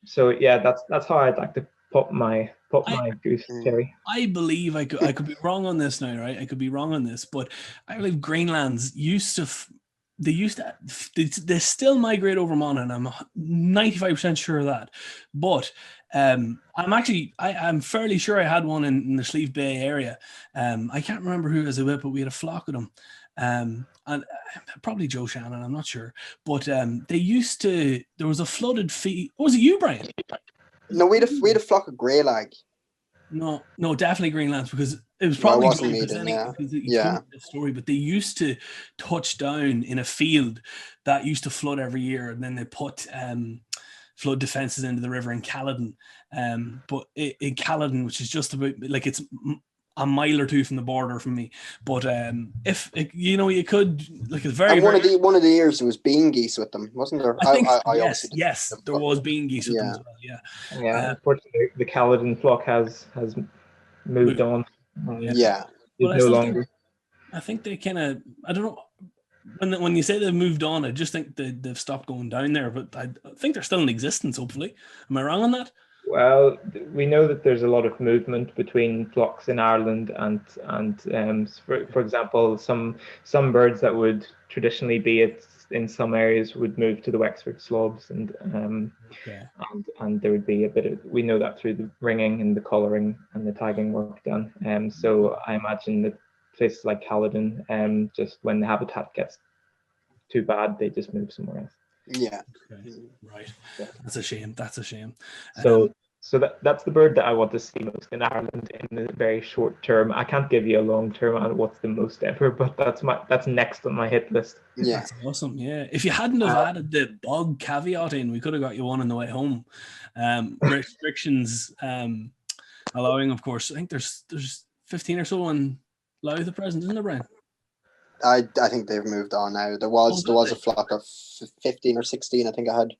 So yeah, that's how I'd like to pop my goose, Terry. I believe I could be wrong on this now, right? I could be wrong on this, but I believe Greenlands they still migrate over Monaghan. I'm 95% sure of that. But I'm fairly sure I had one in the Slieve Bay area. I can't remember who it was with, but we had a flock of them. And probably Joe Shannon, I'm not sure. But there was a flooded field. Was it you, Brian? No, we had a flock of greylag. No, definitely Greenlands, because it was probably the story. But they used to touch down in a field that used to flood every year, and then they put flood defenses into the river in Caledon. But in Caledon, which is just about like it's a mile or two from the border from me. But if you could, like, it's very. And one of the years there was bean geese with them, wasn't there? I think yes, there was bean geese with them as well. Yeah. Yeah. Unfortunately, the Caledon flock has moved on. Yeah. But No longer. I think they kind of. I don't know. When you say they've moved on, I just think they've stopped going down there. But I think they're still in existence. Hopefully, am I wrong on that? Well, we know that there's a lot of movement between flocks in Ireland, and for example, some birds that would traditionally be in some areas would move to the Wexford slopes, and there would be a bit of, we know that through the ringing and the colouring and the tagging work done. So I imagine that places like Caledon, just when the habitat gets too bad, they just move somewhere else. Yeah. Okay. Right. Yeah. That's a shame. So that's the bird that I want to see most in Ireland in the very short term. I can't give you a long term on what's the most ever, but that's next on my hit list. Yeah. That's awesome. Yeah. If you hadn't have added the bug caveat in, we could have got you one on the way home. Restrictions allowing, of course, I think there's 15 or so on Louth at present, isn't there, Brian? I think they've moved on now. There was a flock of 15 or 16. I think I had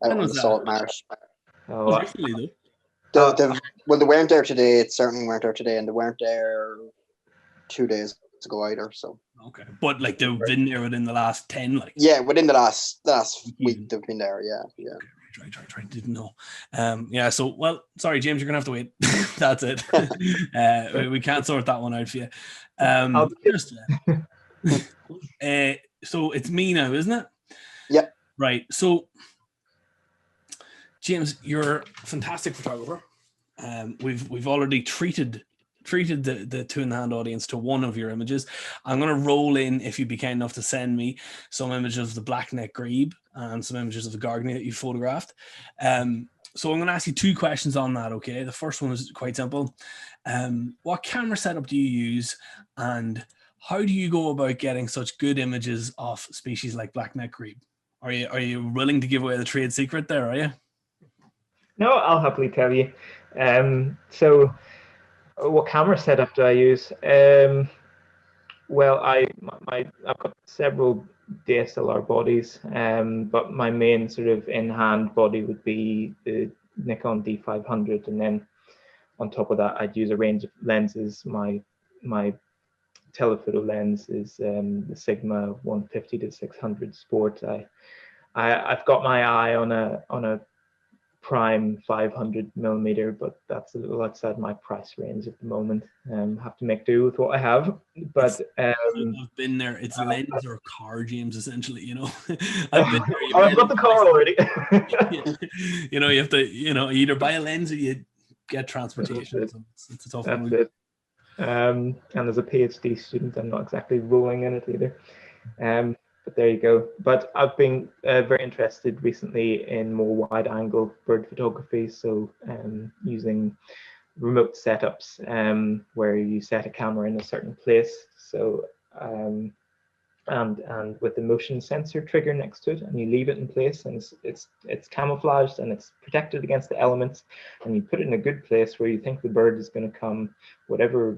out on the Salt Marsh. Recently though. They weren't there today. It certainly weren't there today, and they weren't there 2 days ago either. So okay, but like they've been there within the last 10, like within the last week they've been there. Yeah. Okay, right. Didn't know. So, well, sorry, James, you're gonna have to wait. That's it. We can't sort that one out for you. So it's me now, isn't it? Yeah. Right. So, James, you're a fantastic photographer. We've already treated the Two in the Hand audience to one of your images. I'm going to roll in, if you'd be kind enough to send me some images of the blackneck grebe and some images of the gargany that you photographed. So I'm going to ask you two questions on that, okay? The first one is quite simple. What camera setup do you use, and how do you go about getting such good images of species like blackneck grebe? Are you willing to give away the trade secret there, are you? No, I'll happily tell you. So what camera setup do I use? Well, I've got several DSLR bodies, but my main sort of in-hand body would be the Nikon D500, and then on top of that, I'd use a range of lenses. My telephoto lens is the Sigma 150 to 600 Sport. I've got my eye on a prime 500mm, but that's a little outside my price range at the moment. Have to make do with what I have. But I've been there. It's lens or car, James, essentially. I've been there. I've got the car already. You have to, you either buy a lens or you get transportation. So it's a tough one. That's it. And as a PhD student, I'm not exactly rolling in it either. But there you go. But I've been very interested recently in more wide-angle bird photography. So using remote setups where you set a camera in a certain place. So and with the motion sensor trigger next to it, and you leave it in place, and it's camouflaged and it's protected against the elements, and you put it in a good place where you think the bird is going to come, whatever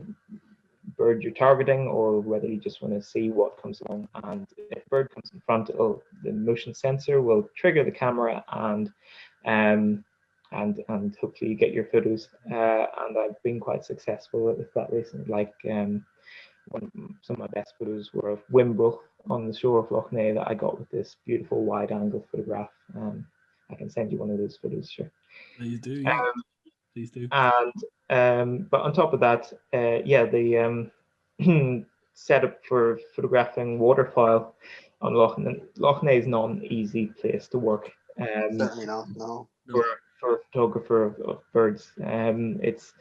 bird you're targeting, or whether you just want to see what comes along. And if a bird comes in front, the motion sensor will trigger the camera and hopefully you get your photos. And I've been quite successful with that recently. Like some of my best photos were of Wimble on the shore of Loch Ness that I got with this beautiful wide-angle photograph. I can send you one of those photos, sure. Please do. Yeah. Please do. And but on top of that, the setup for photographing waterfowl on Loch Ness is not an easy place to work. Certainly not. No. For a photographer of birds, it's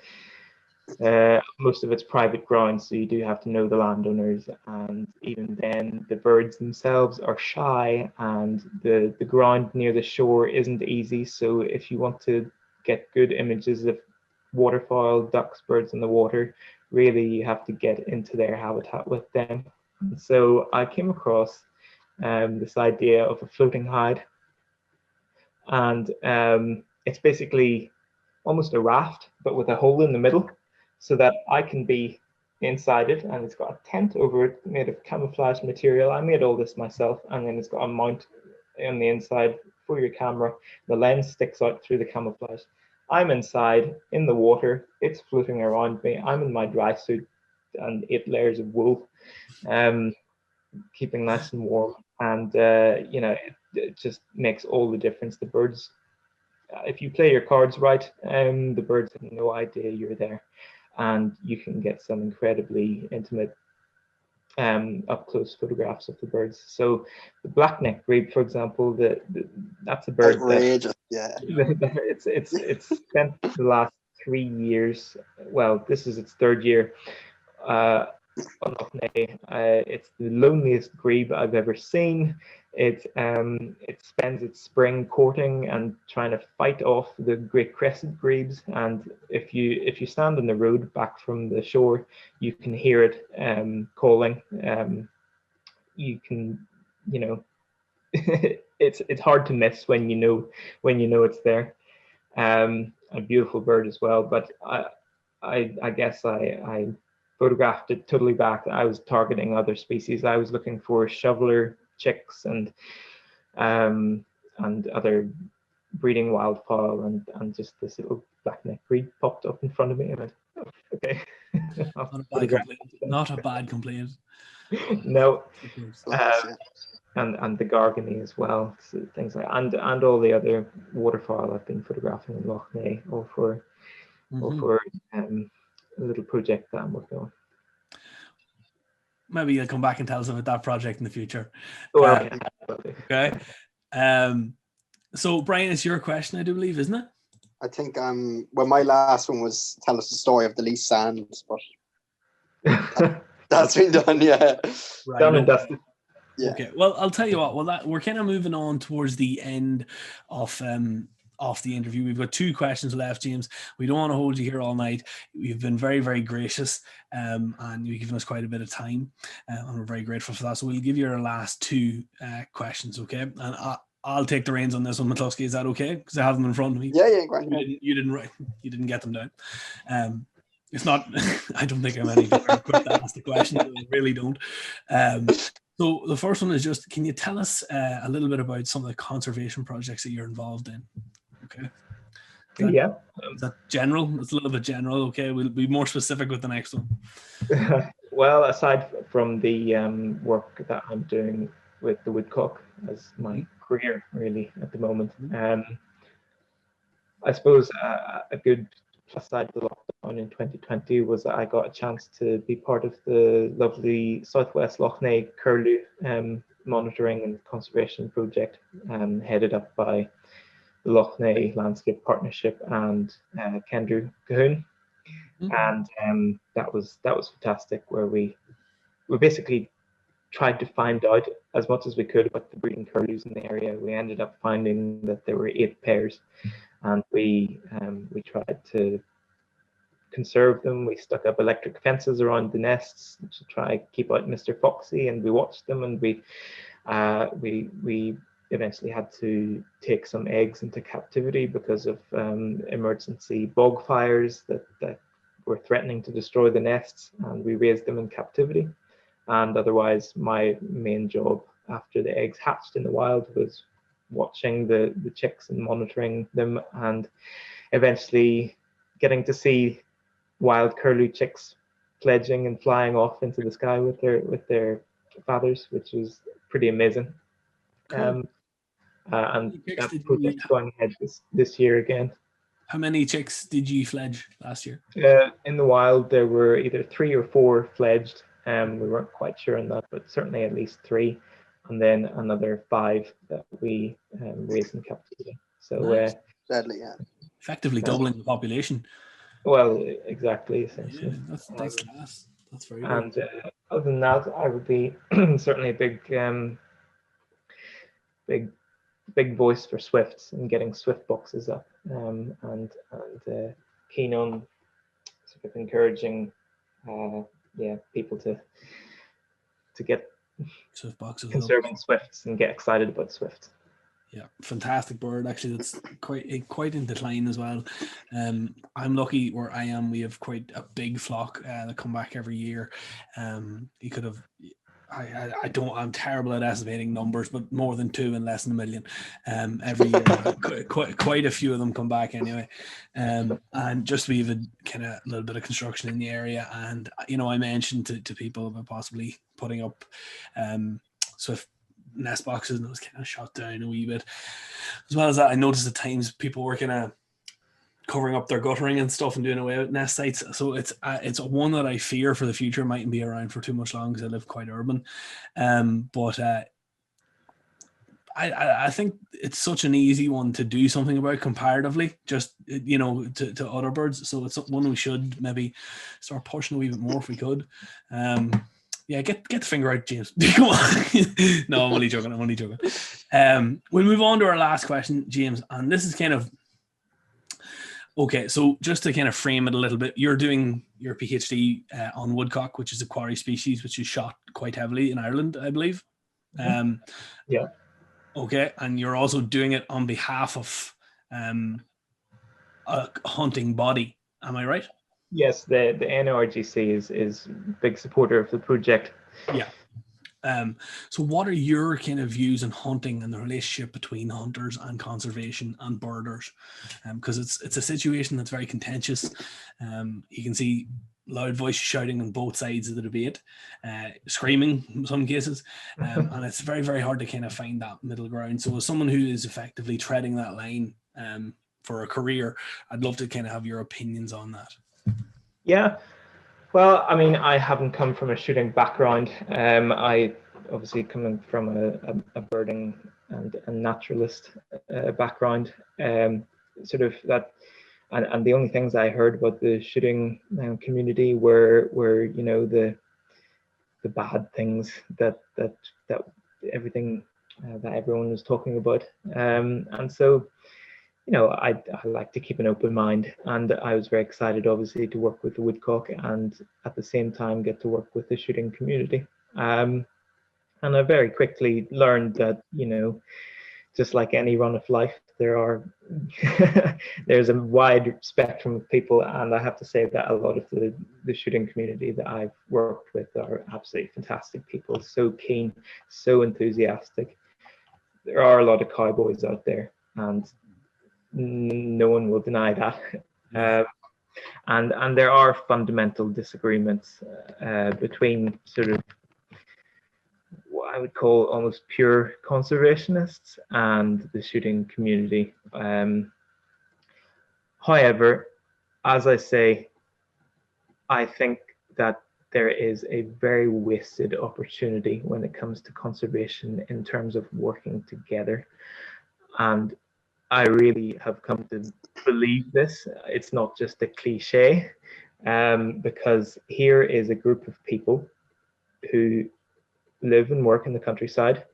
most of it's private ground, so you do have to know the landowners, and even then the birds themselves are shy, and the ground near the shore isn't easy. So if you want to get good images of waterfowl, ducks, birds in the water, really you have to get into their habitat with them. And so I came across this idea of a floating hide, and it's basically almost a raft, but with a hole in the middle. so that I can be inside it, and it's got a tent over it made of camouflage material. I made all this myself, and then it's got a mount on the inside for your camera. The lens sticks out through the camouflage. I'm inside in the water, it's floating around me. I'm in my dry suit and 8 layers of wool, keeping nice and warm. And it just makes all the difference. The birds, if you play your cards right, the birds have no idea you're there, and you can get some incredibly intimate up close photographs of the birds. So the black-necked grebe, for example, that's a bird outrageous. it's spent the last 3 years. Well, this is its 3rd year on Lough Neagh. It's the loneliest grebe I've ever seen. It spends its spring courting and trying to fight off the great crested grebes. And if you stand on the road back from the shore, you can hear it calling. You can, it's hard to miss when you know it's there. A beautiful bird as well. But I guess I photographed it totally back. I was targeting other species. I was looking for shoveler chicks and other breeding wildfowl, and just this little black-necked grebe popped up in front of me, and I went, oh, okay. Not a bad complaint. No. And the gargany as well, so things like, and all the other waterfowl I've been photographing in Lough Neagh, all for a little project that I'm working on. Maybe you'll come back and tell us about that project in the future. Well, okay. So Brian, it's your question, I do believe, isn't it? I think well, my last one was tell us the story of the least sands, but that's been done, yeah. Right. Done and dusted. Yeah. Okay. Well, I'll tell you what. Well, we're kind of moving on towards the end of the interview. We've got 2 questions left, James. We don't want to hold you here all night. You've been very, very gracious, and you've given us quite a bit of time, and we're very grateful for that. So we'll give you our last 2 questions, okay? And I'll take the reins on this one, Matowski. Is that okay? Because I have them in front of me. Yeah, great. You didn't get them down. It's not. I don't think I'm any better equipped to ask the question. I really don't. So the first one is just, can you tell us a little bit about some of the conservation projects that you're involved in? Okay. Is that general? It's a little bit general. Okay, we'll be more specific with the next one. Well, aside from the work that I'm doing with the Woodcock as my career, really, at the moment, I suppose a good plus side of the lockdown in 2020 was that I got a chance to be part of the lovely Southwest Lough Neagh curlew monitoring and conservation project, headed up by the Lough Neagh Landscape Partnership and Kendrew Cahoon. And that was fantastic, where we basically tried to find out as much as we could about the breeding curlews in the area. We ended up finding that there were 8 pairs, and we tried to conserve them. We stuck up electric fences around the nests to try keep out Mr. Foxy, and we watched them, and we eventually had to take some eggs into captivity because of emergency bog fires that were threatening to destroy the nests, and we raised them in captivity. And otherwise, my main job after the eggs hatched in the wild was watching the chicks and monitoring them, and eventually getting to see wild curlew chicks fledging and flying off into the sky with their fathers, which was pretty amazing. Cool. And that project's going ahead this year again. How many chicks did you fledge last year? In the wild, there were either 3 or 4 fledged. We weren't quite sure on that, but certainly at least 3, and then another 5 that we raised in captivity. So nice. Sadly, yeah. Effectively doubling the population. Well, exactly, essentially. Yeah, that's class. That's very good. And other than that, I would be certainly a big voice for swifts and getting swift boxes up, and keen on sort of encouraging people to get swift boxes conserving swifts and get excited about swifts. Yeah, fantastic bird. Actually, that's quite in decline as well. I'm lucky where I am. We have quite a big flock that come back every year. You could have. I don't. I'm terrible at estimating numbers, but more than 2 and less than 1 million every year. Quite a few of them come back anyway. And just we have a kind of little bit of construction in the area, and I mentioned to people about possibly putting up swift nest boxes, and it was kind of shut down a wee bit. As well as that, I noticed at times people were kind of covering up their guttering and stuff and doing away with nest sites. So it's one that I fear for the future mightn't be around for too much long, because I live quite urban. But I think it's such an easy one to do something about comparatively, just to other birds. So it's one we should maybe start pushing a wee bit more if we could. Yeah, get the finger out, James. Come on. No, I'm only joking. We'll move on to our last question, James, and this is kind of okay. So just to kind of frame it a little bit, you're doing your PhD on woodcock, which is a quarry species which is shot quite heavily in Ireland, I believe. Yeah. Okay, and you're also doing it on behalf of a hunting body. Am I right? Yes, the NRGC is a big supporter of the project. Yeah. So what are your kind of views on hunting and the relationship between hunters and conservation and birders? Because it's a situation that's very contentious. You can see loud voice shouting on both sides of the debate, screaming in some cases, and it's very, very hard to kind of find that middle ground. So as someone who is effectively treading that line for a career, I'd love to kind of have your opinions on that. Yeah, well, I mean, I haven't come from a shooting background. I obviously coming from a birding and a naturalist background. Sort of that, and the only things I heard about the shooting community were the bad things that everything that everyone was talking about, and so. I like to keep an open mind, and I was very excited, obviously, to work with the woodcock and at the same time get to work with the shooting community. And I very quickly learned that, just like any run of life, there's a wide spectrum of people, and I have to say that a lot of the shooting community that I've worked with are absolutely fantastic people, so keen, so enthusiastic. There are a lot of cowboys out there, and no one will deny that. And there are fundamental disagreements between sort of what I would call almost pure conservationists and the shooting community. However, as I say, I think that there is a very wasted opportunity when it comes to conservation in terms of working together. And I really have come to believe this. It's not just a cliche, because here is a group of people who live and work in the countryside,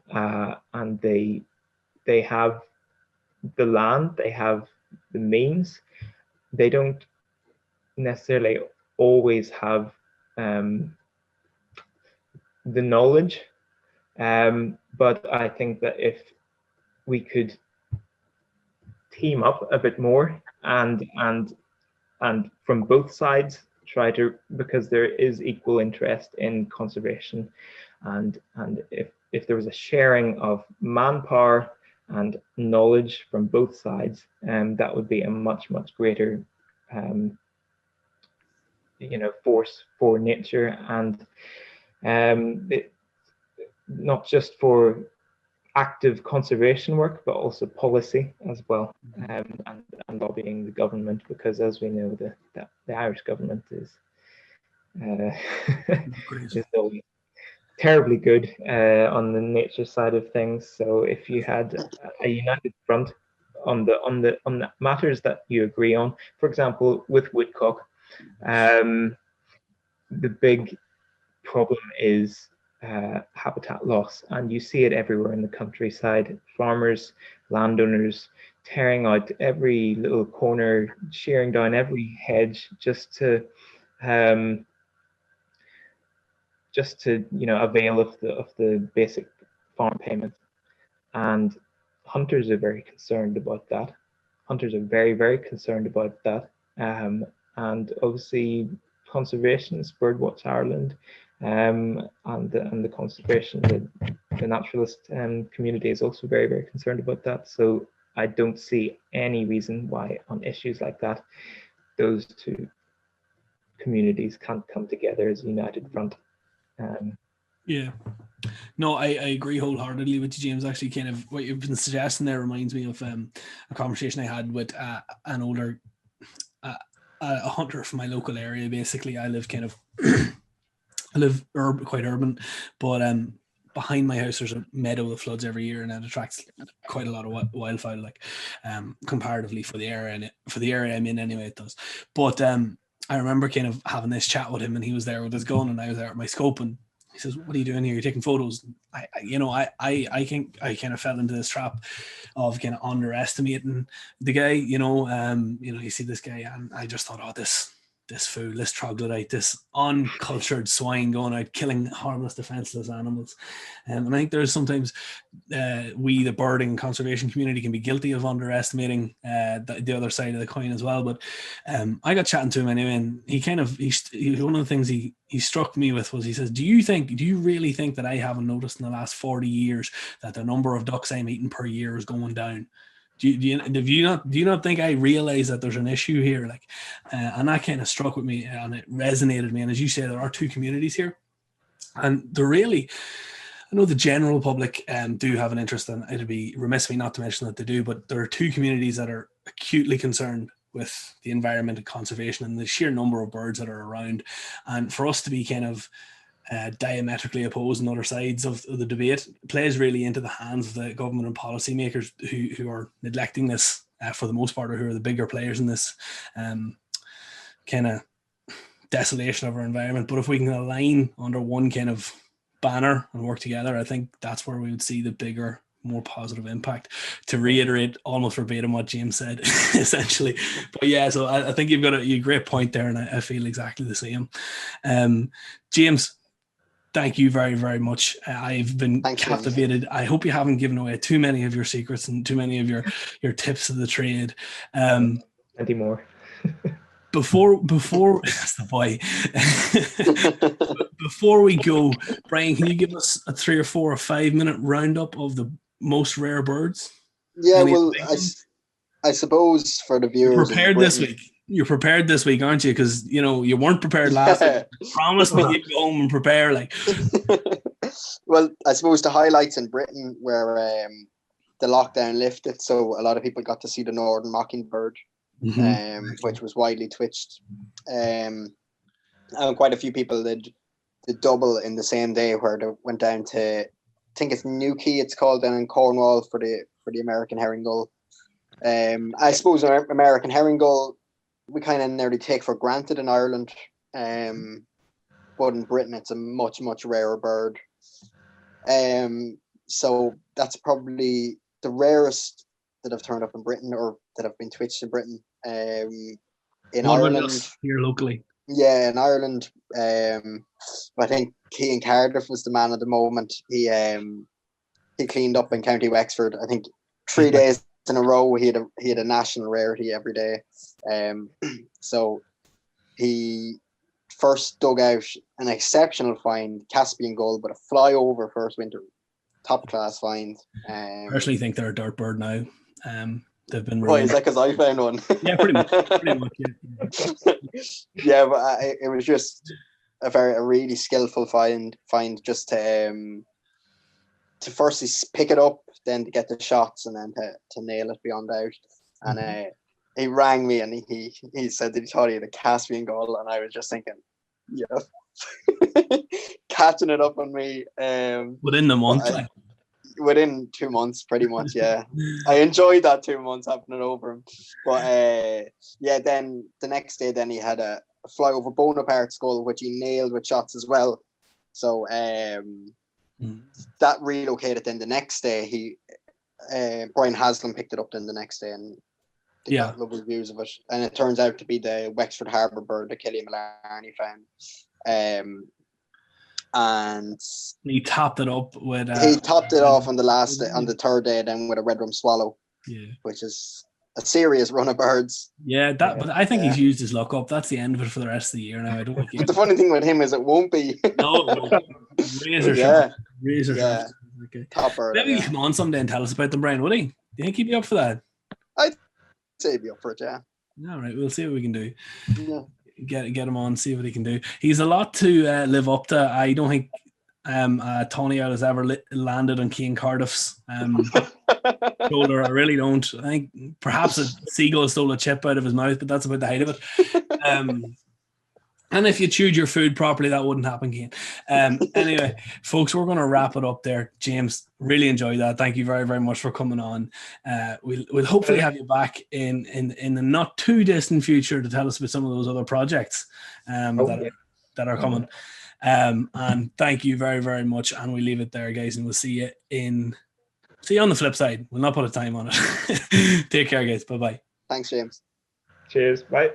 and they have the land, they have the means. They don't necessarily always have the knowledge, but I think that if we could team up a bit more and from both sides try to, because there is equal interest in conservation, and if there was a sharing of manpower and knowledge from both sides, that would be a much greater force for nature, and not just for active conservation work, but also policy as well, and lobbying the government, because as we know, the Irish government is is always terribly good on the nature side of things. So if you had a united front on the matters that you agree on, for example, with woodcock, the big problem is habitat loss, and you see it everywhere in the countryside. Farmers, landowners tearing out every little corner, shearing down every hedge just to avail of the basic farm payment. And hunters are very concerned about that. Hunters are very, very concerned about that. And obviously, conservationists, Birdwatch Ireland, and the conservation, the naturalist community is also very, very concerned about that. So I don't see any reason why on issues like that, those two communities can't come together as a united front. Yeah. No, I agree wholeheartedly with you, James. Actually, kind of what you've been suggesting there reminds me of a conversation I had with an older a hunter from my local area. Basically, I live kind of I live quite urban, but behind my house there's a meadow that floods every year, and it attracts quite a lot of wildfowl, like comparatively for the area I'm in anyway, it does. But I remember kind of having this chat with him, and he was there with his gun, and I was there with my scope, and he says, "What are you doing here? You're taking photos." I kind of fell into this trap of kind of underestimating the guy. You see this guy, and I just thought, oh, this fool, this troglodyte, this uncultured swine going out killing harmless, defenseless animals. And I think there's sometimes we, the birding and conservation community, can be guilty of underestimating the other side of the coin as well. But I got chatting to him anyway, and he one of the things he struck me with was, he says, do you really think that I haven't noticed in the last 40 years that the number of ducks I'm eating per year is going down? Do you not think I realize that there's an issue here? Like, and that kind of struck with me, and it resonated with me. And as you say, there are two communities here, and they're really, I know the general public do have an interest, and it'd be remiss of me not to mention that they do, but there are two communities that are acutely concerned with the environment and conservation and the sheer number of birds that are around. And for us to be kind of diametrically opposed on other sides of the debate plays really into the hands of the government and policymakers who are neglecting this for the most part, or who are the bigger players in this kind of desolation of our environment. But if we can align under one kind of banner and work together, I think that's where we would see the bigger, more positive impact. To reiterate almost verbatim what James said, essentially. But yeah, so I think you've got a great point there, and I feel exactly the same. James, thank you very, very much. I've been captivated. I hope you haven't given away too many of your secrets and too many of your tips of the trade. Plenty more. Before that's the boy. Before we go, Brian, can you give us a 3 or 4 or 5 minute roundup of the most rare birds? Yeah, well, I suppose for the viewers, you're prepared this week, aren't you? Because you weren't prepared last week. Promise me you'd go home and prepare. Like, well, I suppose the highlights in Britain were the lockdown lifted, so a lot of people got to see the northern mockingbird, which was widely twitched, and quite a few people did the double in the same day, where they went down to, I think it's Newquay, it's called, down in Cornwall, for the American herring gull. I suppose American herring gull we kind of nearly take for granted in Ireland, but in Britain it's a much, much rarer bird. So that's probably the rarest that have turned up in Britain, or that have been twitched in Britain. In Ireland, here locally. Yeah, in Ireland, I think Cian Cardiff was the man at the moment. He cleaned up in County Wexford. I think 3 days in a row he had a national rarity every day. So he first dug out an exceptional find, Caspian gull, but a flyover first winter, top class find. I personally think they're a dirt bird now. They've been ruined. Why, is that because I found one? Yeah, pretty much. Yeah, but it was just a really skillful find just to firstly pick it up, then to get the shots, and then to nail it beyond doubt. And he rang me, and he said that he thought he had a Caspian gull, and I was just thinking, yeah, catching it up on me. Within the month, within 2 months, pretty much. Yeah, I enjoyed that 2 months having it over him. But then the next day, then he had a flyover Bonaparte skull, which he nailed with shots as well. So that relocated. Then the next day, Brian Haslam picked it up. Then the next day, and they got lovely views of it. And it turns out to be the Wexford Harbour bird that Killian Maloney found. and he topped it up with. He topped it off on the third day, then with a red rum swallow. Yeah, which is a serious run of birds. Yeah, but I think he's used his luck up. That's the end of it for the rest of the year now. I don't think. But the funny thing with him is it won't be. No, razor sharp. Razor sharp. Okay. Topper. Maybe he'll come on someday and tell us about them, Brian. Would he? Do you think he'd be up for that? I'd say he'd be up for it. Yeah. All right, we'll see what we can do. Yeah. Get him on, see what he can do. He's a lot to live up to. I don't think Tony out has ever landed on Cian Cardiff's shoulder. I really don't. I think perhaps a seagull stole a chip out of his mouth, but that's about the height of it. And if you chewed your food properly, that wouldn't happen, Cian. Anyway, folks, we're going to wrap it up there. James, really enjoyed that. Thank you very, very much for coming on. We'll hopefully have you back in the not too distant future to tell us about some of those other projects that are coming. And thank you very, very much. And we leave it there, guys, and we'll see you on the flip side. We'll not put a time on it. Take care, guys. Bye-bye. Thanks, James. Cheers. Bye.